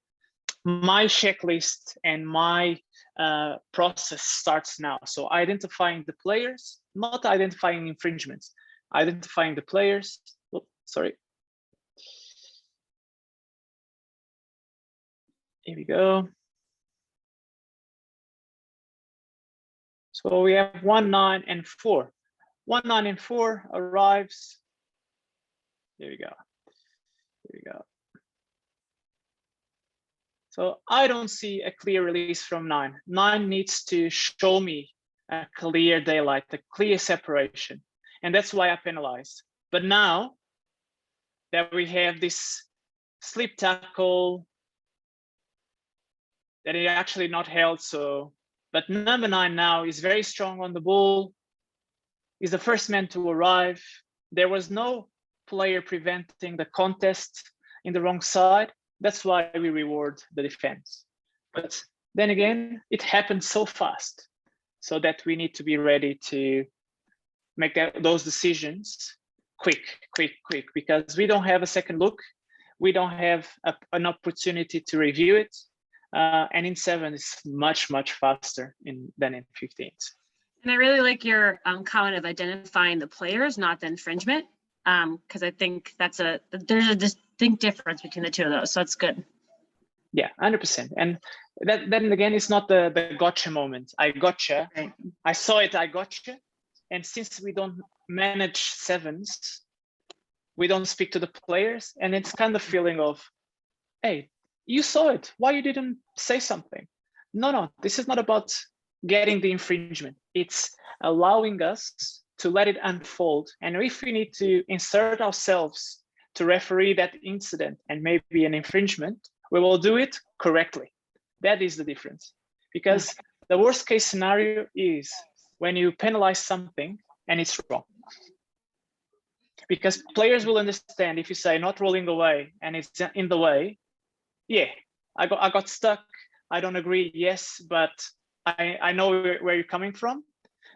my checklist and my process starts now. So identifying the players, not identifying infringements, identifying the players. Oh, sorry. Here we go. So we have 1, 9, and 4. 1, 9, and 4 arrives. Here we go. Here we go. So I don't see a clear release from 9. 9 needs to show me a clear daylight, a clear separation. And that's why I penalized. But now that we have this slip tackle, that is actually not held, so, but number 9 now is very strong on the ball, is the first man to arrive. There was no player preventing the contest in the wrong side. That's why we reward the defense. But then again, it happened so fast, so that we need to be ready to make those decisions quick, because we don't have a second look. We don't have an opportunity to review it. And in 7, it's much faster than in 15s. And I really like your comment of identifying the players, not the infringement, because I think there's a distinct difference between the two of those. So it's good. Yeah, 100%. And then again, it's not the gotcha moment. I gotcha. Right. I saw it. I gotcha. And since we don't manage 7s, we don't speak to the players, and it's kind of feeling of, hey, you saw it. Why you didn't say something? No, this is not about getting the infringement. It's allowing us to let it unfold. And if we need to insert ourselves to referee that incident and maybe an infringement, we will do it correctly. That is the difference. Because the worst case scenario is when you penalize something and it's wrong. Because players will understand if you say not rolling away and it's in the way, yeah, I got stuck. I don't agree. Yes, but I know where you're coming from.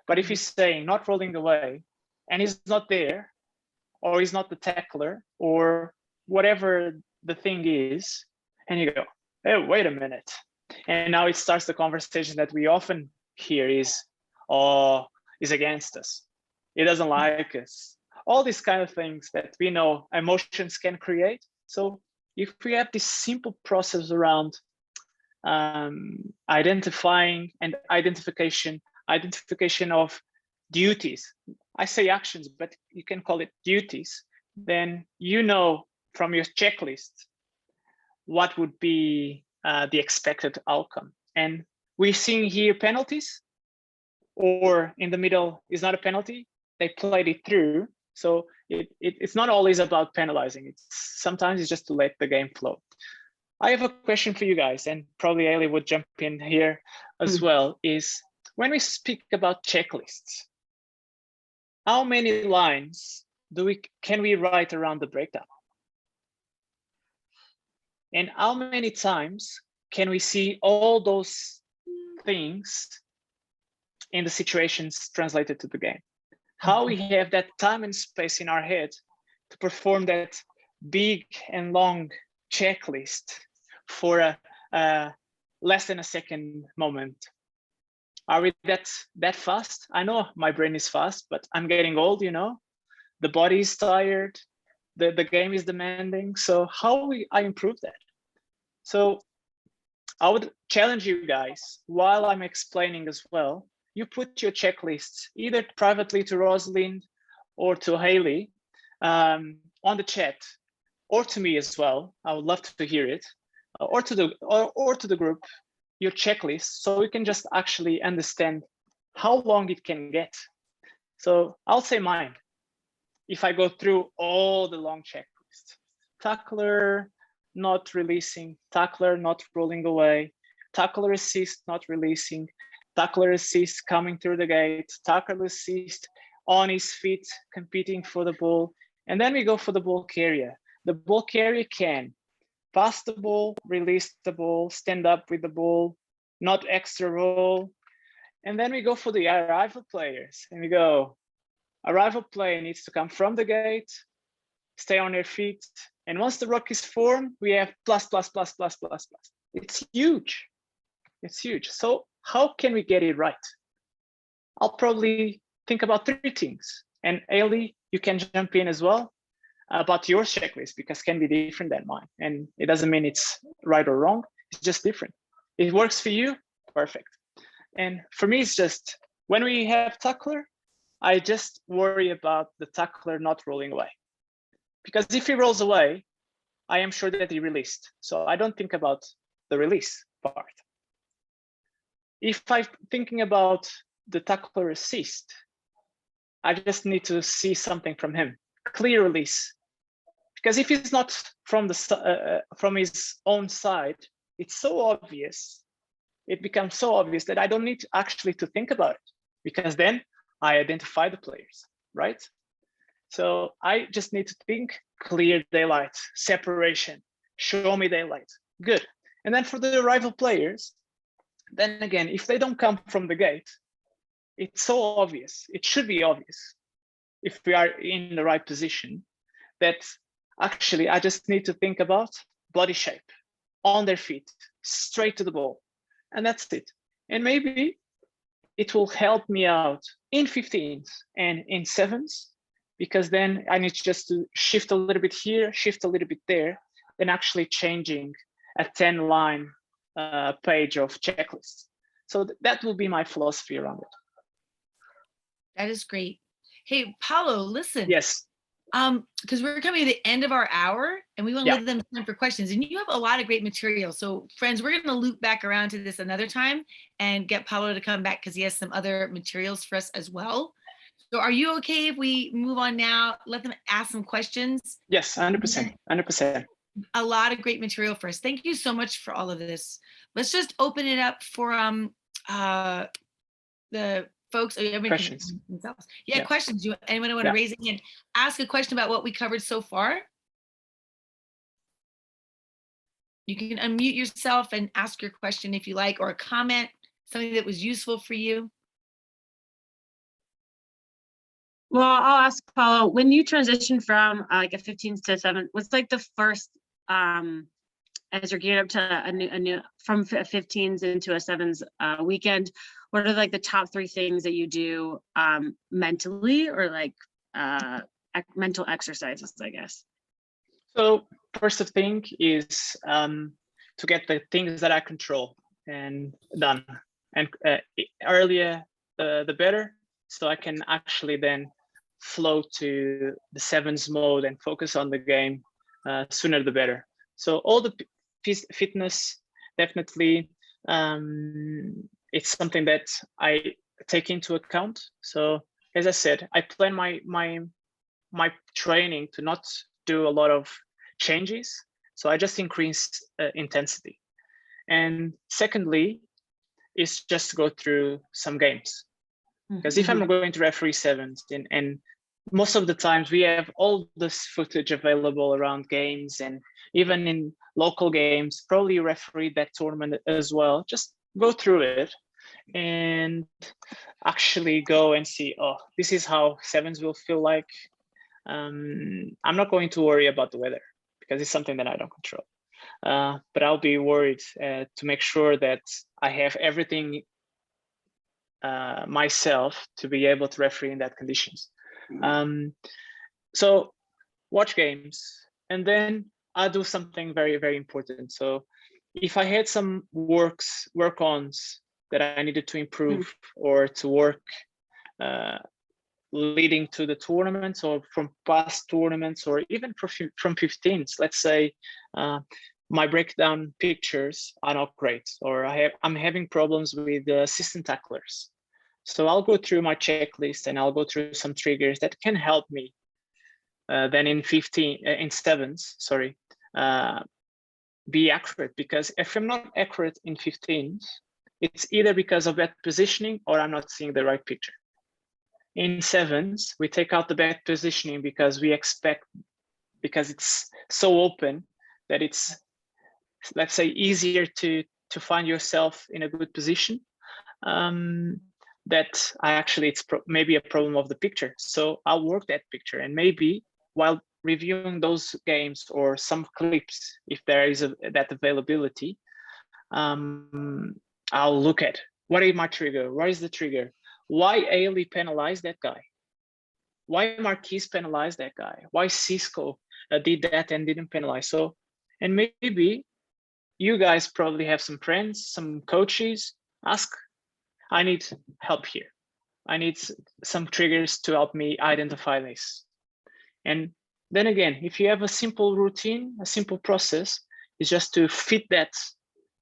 But if he's saying not rolling away and he's not there, or he's not the tackler, or whatever the thing is, and you go, hey, wait a minute. And now it starts the conversation that we often hear is, oh, he's against us. He doesn't like us. All these kind of things that we know emotions can create. So if we have this simple process around identifying and identification of duties, I say actions, but you can call it duties, then you know from your checklist what would be the expected outcome. And we're seeing here penalties, or in the middle is not a penalty. They played it through. So it's not always about penalizing. Sometimes it's just to let the game flow. I have a question for you guys, and probably Ailey would jump in here as well, is when we speak about checklists, how many lines can we write around the breakdown? And how many times can we see all those things in the situations translated to the game? How we have that time and space in our head to perform that big and long checklist for a less than a second moment. Are we that fast? I know my brain is fast, but I'm getting old, you know. The body is tired, the game is demanding. So how I improve that? So I would challenge you guys, while I'm explaining as well, you put your checklists either privately to Rosalind or to Ailey on the chat, or to me as well. I would love to hear it, or to the group, your checklist, so we can just actually understand how long it can get. So I'll say mine. If I go through all the long checklists, tackler not releasing, tackler not rolling away, tackler assist not releasing, tackler assist coming through the gate, tackler assist on his feet competing for the ball, And then we go for the ball carrier. The ball carrier can pass the ball, release the ball, stand up with the ball, not extra roll. And then we go for the arrival players, and we go, arrival player needs to come from the gate, stay on their feet. And once the rock is formed, we have plus, plus, plus, plus, plus, plus. It's huge. It's huge. So how can we get it right? I'll probably think about 3 things. And Ailey, you can jump in as well about your checklist, because it can be different than mine. And it doesn't mean it's right or wrong. It's just different. It works for you, perfect. And for me, it's just when we have tackler, I just worry about the tackler not rolling away. Because if he rolls away, I am sure that he released. So I don't think about the release part. If I'm thinking about the tackler assist, I just need to see something from him, clear release. Because if it's not from from his own side, it's so obvious. It becomes so obvious that I don't need actually to think about it, because then I identify the players, right? So I just need to think clear daylight, separation, show me daylight, good. And then for the rival players, then again, if they don't come from the gate, it's so obvious, it should be obvious if we are in the right position, that actually I just need to think about body shape, on their feet, straight to the ball, and that's it. And maybe it will help me out in 15s and in 7s, because then I need just to shift a little bit here, shift a little bit there, then actually changing a 10-line page of checklists. So that will be my philosophy around it. That is great. Hey, Paulo, listen. Yes. Because we're coming to the end of our hour, and we want to Yeah. leave them time for questions. And you have a lot of great material. So friends, we're going to loop back around to this another time and get Paulo to come back, because he has some other materials for us as well. So are you okay if we move on now, let them ask some questions? Yes, 100%, 100%. A lot of great material for us. Thank you so much for all of this. Let's just open it up for the folks. Questions. Yeah, Yeah. questions. Anyone want to raise a hand, ask a question about what we covered so far? You can unmute yourself and ask your question if you like, or a comment, something that was useful for you. Well, I'll ask Paulo, when you transitioned from like a 15s to 7, what's like the first, as you're geared up to a new from 15s into a 7s weekend, what are like the top 3 things that you do mentally, or like mental exercises, I guess? So first thing is to get the things that I control and done, and earlier the better, so I can actually then flow to the 7s mode and focus on the game sooner the better. So all the fitness, definitely, it's something that I take into account. So as I said, I plan my training to not do a lot of changes. So I just increase intensity. And secondly, is just to go through some games. Because if I'm going to referee 7s, and most of the times we have all this footage available around games, and even in local games, probably you referee that tournament as well. Just go through it and actually go and see, oh, this is how 7s will feel like. I'm not going to worry about the weather, because it's something that I don't control. But I'll be worried to make sure that I have everything myself to be able to referee in that conditions. So watch games, and then I do something very, very important. So if I had some work-ons that I needed to improve or to work leading to the tournaments, or from past tournaments, or even from 15s, let's say my breakdown pictures are not great, or I'm having problems with the assistant tacklers. So I'll go through my checklist and I'll go through some triggers that can help me then in 7s, sorry, be accurate. Because if I'm not accurate in 15s, it's either because of bad positioning or I'm not seeing the right picture. in sevens, we take out the back positioning because it's so open that it's, let's say, easier to find yourself in a good position. That it's maybe a problem of the picture. So I'll work that picture, and maybe while reviewing those games or some clips, if there is that availability, I'll look at what is my trigger, what is the trigger, why Ailey penalized that guy, why Marquise penalized that guy, why Cisco did that and didn't penalize. So, and maybe you guys probably have some friends, some coaches, ask, I need help here. I need some triggers to help me identify this. And then again, if you have a simple routine, a simple process, is just to fit that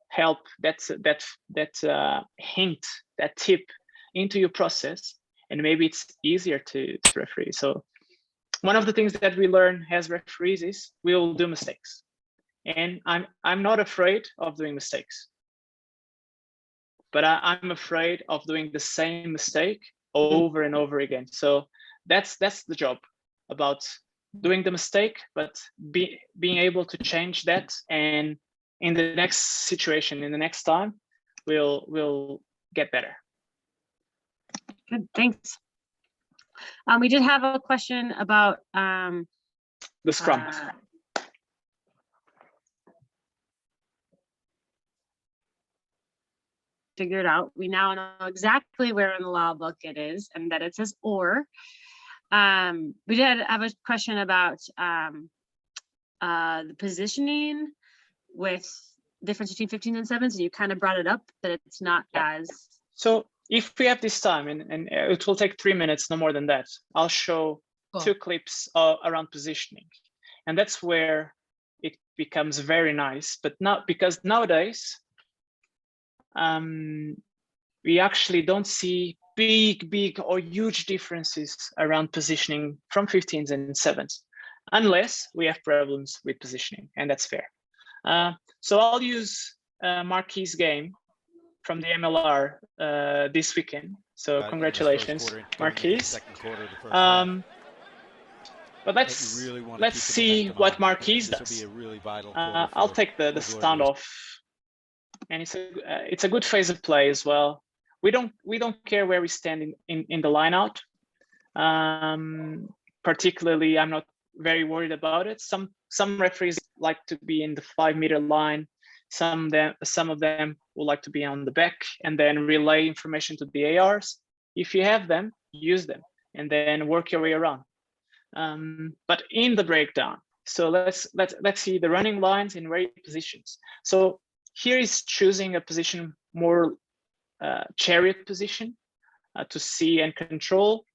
help, that hint, that tip into your process, and maybe it's easier to referee. So one of the things that we learn as referees is we will do mistakes, and I'm not afraid of doing mistakes, but I'm afraid of doing the same mistake over and over again. So that's the job, about doing the mistake, but being able to change that, and in the next situation, in the next time, we'll get better. Good, thanks. We did have a question about the scrum. Figured out. We now know exactly where in the law book it is, and that it says or. We did have a question about the positioning with difference between 15 and 7s, and you kind of brought it up that it's not as. So if we have this time, and it will take 3 minutes, no more than that, I'll show two clips around positioning, and that's where it becomes very nice. But not because nowadays we actually don't see big or huge differences around positioning from 15s and 7s, unless we have problems with positioning, and that's fair. So I'll use Marquis' game from the MLR this weekend. So congratulations, Marquis. But let's see what Marquis does. I'll take the standoff, and it's a good phase of play as well. We don't care where we stand in the line out. Particularly, I'm not very worried about it. Some referees like to be in the 5-meter line. Some of them will like to be on the back and then relay information to the ARs. If you have them, use them and then work your way around. But in the breakdown, so let's see the running lines in right positions. So here is choosing a position more chariot position to see and control,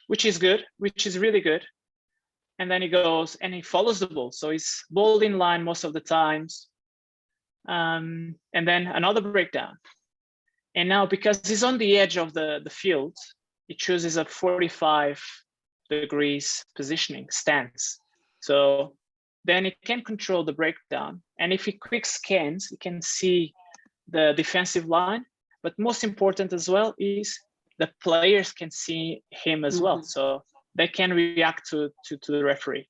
which is good, which is really good. And then he goes and he follows the ball. So he's ball in line most of the times. And then another breakdown. And now because he's on the edge of the field, he chooses a 45 degrees positioning stance. So then he can control the breakdown. And if he quick scans, he can see the defensive line. But most important as well is the players can see him as well. So they can react to the referee.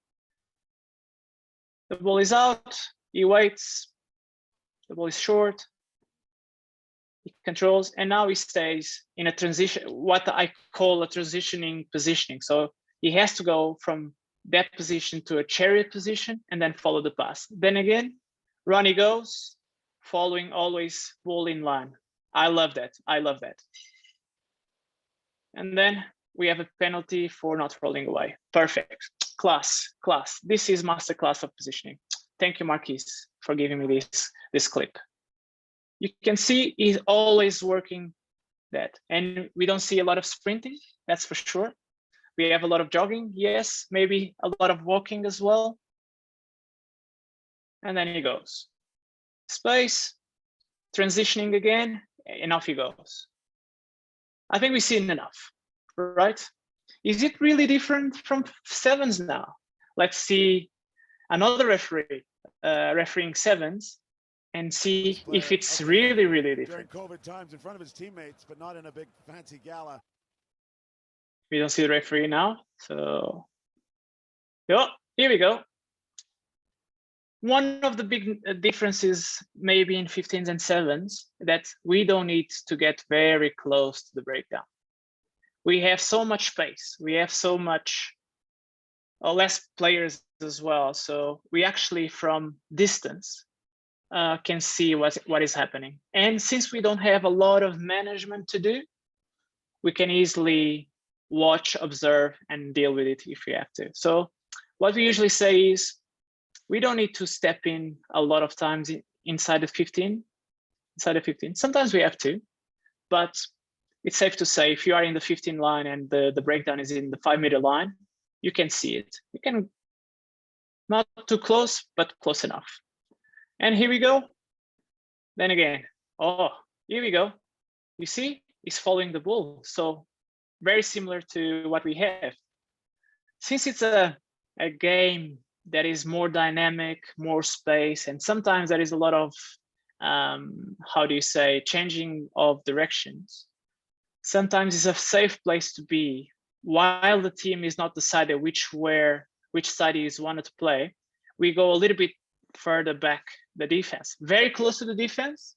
The ball is out, he waits, the ball is short, he controls, and now he stays in a transition, what I call a transitioning positioning. So he has to go from that position to a chariot position and then follow the pass. Then again, Ronnie goes, following always ball in line. I love that. And then we have a penalty for not rolling away. Perfect. Class. This is masterclass of positioning. Thank you, Marquis, for giving me this clip. You can see he's always working that. And we don't see a lot of sprinting, that's for sure. We have a lot of jogging, yes, maybe a lot of walking as well. And then he goes. Space, transitioning again, and off he goes. I think we've seen enough, right? Is it really different from 7s now? Let's see another referee refereeing 7s and see if it's really different. During COVID times in front of his teammates, but not in a big fancy gala. We don't see the referee now. So, here we go. One of the big differences maybe in 15s and 7s that we don't need to get very close to the breakdown. We have so much space. We have so much less players as well. So we actually from distance can see what is happening. And since we don't have a lot of management to do, we can easily watch, observe, and deal with it if we have to. So what we usually say is, we don't need to step in a lot of times inside the 15. Sometimes we have to, but it's safe to say if you are in the 15 line and the breakdown is in the 5-meter line, you can see it. You can not too close, but close enough. And here we go. Then again, here we go. You see, he's following the ball. So very similar to what we have. Since it's a game that is more dynamic, more space, and sometimes there is a lot of, changing of directions. Sometimes it's a safe place to be while the team is not decided which side is wanted to play. We go a little bit further back the defense, very close to the defense,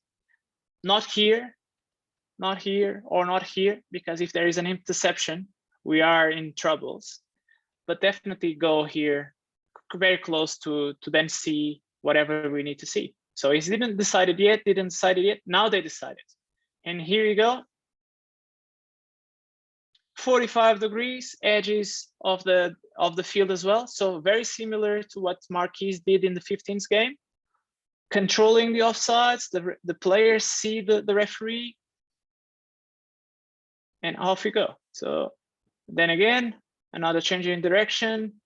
not here, or not here, because if there is an interception, we are in troubles. But definitely go here very close to then see whatever we need to see. So it didn't decide it yet, now they decided. And here you go. 45 degrees, edges of the field as well. So very similar to what Marquise did in the 15th game. Controlling the offsides, the players see the referee, and off we go. So then again, another change in direction.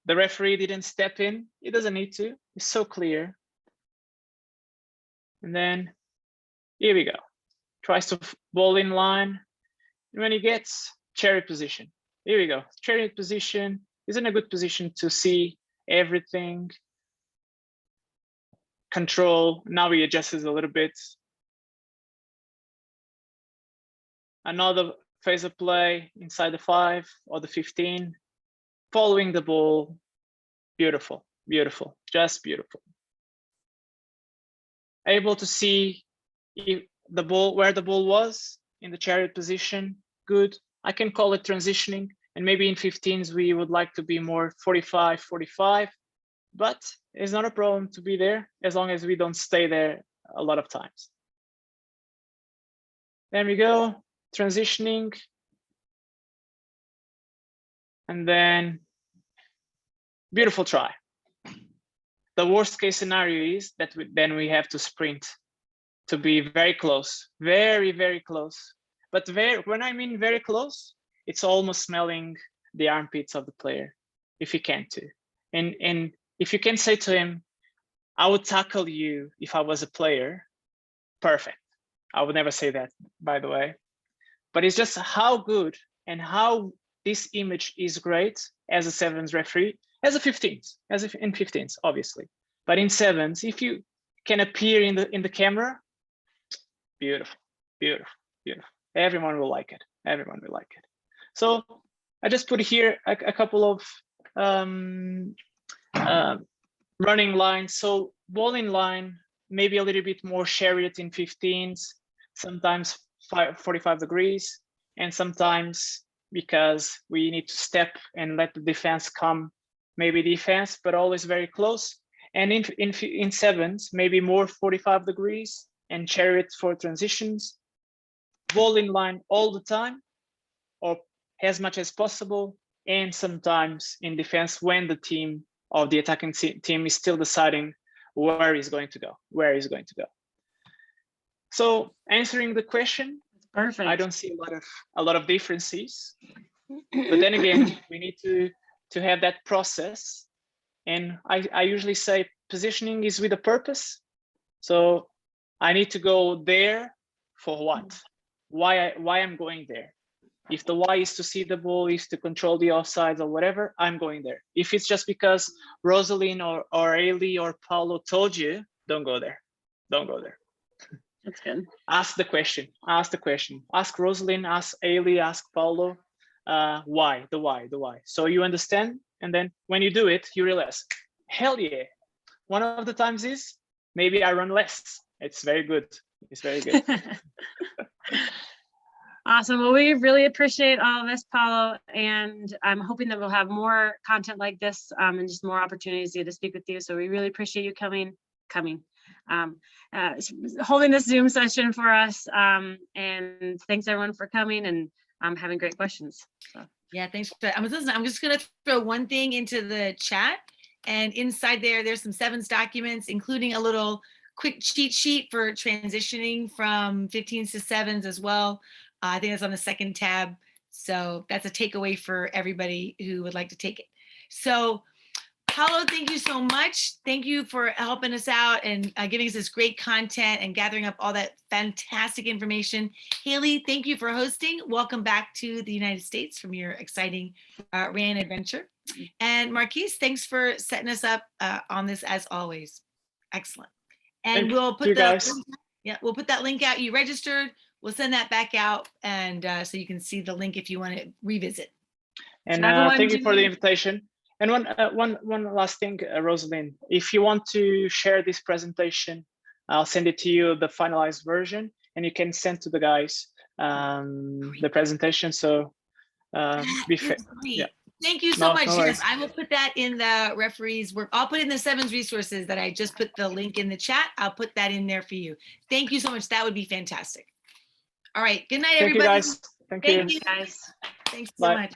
The referee didn't step in. He doesn't need to. It's so clear. And then here we go. Tries to ball in line. And when he gets chariot position, here we go. Chariot position is in a good position to see everything. Control. Now he adjusts a little bit. Another phase of play inside the 5 or the 15. Following the ball. Beautiful, beautiful, just beautiful. Able to see the ball, where the ball was in the chariot position. Good. I can call it transitioning. And maybe in 15s, we would like to be more 45, 45. But it's not a problem to be there as long as we don't stay there a lot of times. There we go. Transitioning. And then beautiful try. The worst case scenario is that then we have to sprint to be very close, very, very close. But when I mean very close, it's almost smelling the armpits of the player, if you can to. And if you can say to him, I would tackle you if I was a player, perfect. I would never say that, by the way. But it's just how good and how this image is great as a 7s referee, as a 15s, as if in 15s, obviously. But in 7s, if you can appear in the camera, beautiful, beautiful, beautiful. Everyone will like it. Everyone will like it. So I just put here a couple of running lines. So ball in line, maybe a little bit more chariot in 15s, sometimes 45 degrees, and sometimes because we need to step and let the defense come, maybe defense, but always very close. And in 7s, maybe more 45 degrees and chariot for transitions, ball in line all the time, or as much as possible, and sometimes in defense when the team of the attacking team is still deciding where he's going to go, So answering the question, Perfect. I don't see a lot of differences, but then again, we need to have that process. And I usually say positioning is with a purpose. So I need to go there for what? Why I'm going there? If the why is to see the ball, is to control the offsides or whatever, I'm going there. If it's just because Rosalind or Ailey or Paulo told you, don't go there. Don't go there. That's good. Ask the question. Ask Rosalind, ask Ailey, ask Paulo. why, the why. So you understand, and then when you do it, you realize, hell yeah. One of the times is maybe I run less. It's very good. It's very good. Awesome. Well, we really appreciate all of this, Paulo, and I'm hoping that we'll have more content like this and just more opportunities to speak with you. So we really appreciate you holding this Zoom session for us. And thanks everyone for coming and having great questions. So. Yeah, thanks for that. I'm just gonna throw one thing into the chat, and inside there's some sevens documents, including a little quick cheat sheet for transitioning from 15s to 7s as well. I think it's on the second tab. So that's a takeaway for everybody who would like to take it. So Paulo, thank you so much. Thank you for helping us out and giving us this great content and gathering up all that fantastic information. Haley, thank you for hosting. Welcome back to the United States from your exciting RAN adventure. And Marquise, thanks for setting us up on this as always. Excellent. And we'll put we'll put that link out. You registered. We'll send that back out, and so you can see the link if you want to revisit. And thank you for the invitation. And one last thing, Rosalind, if you want to share this presentation, I'll send it to you, the finalized version, and you can send to the guys the presentation. So be fair. Yeah. Thank you so much. Yes, I will put that in the referees work. I'll put in the sevens resources that I just put the link in the chat. I'll put that in there for you. Thank you so much. That would be fantastic. All right. Good night, everybody. Thank you, guys. Thank you. Guys. Thanks so Bye. much.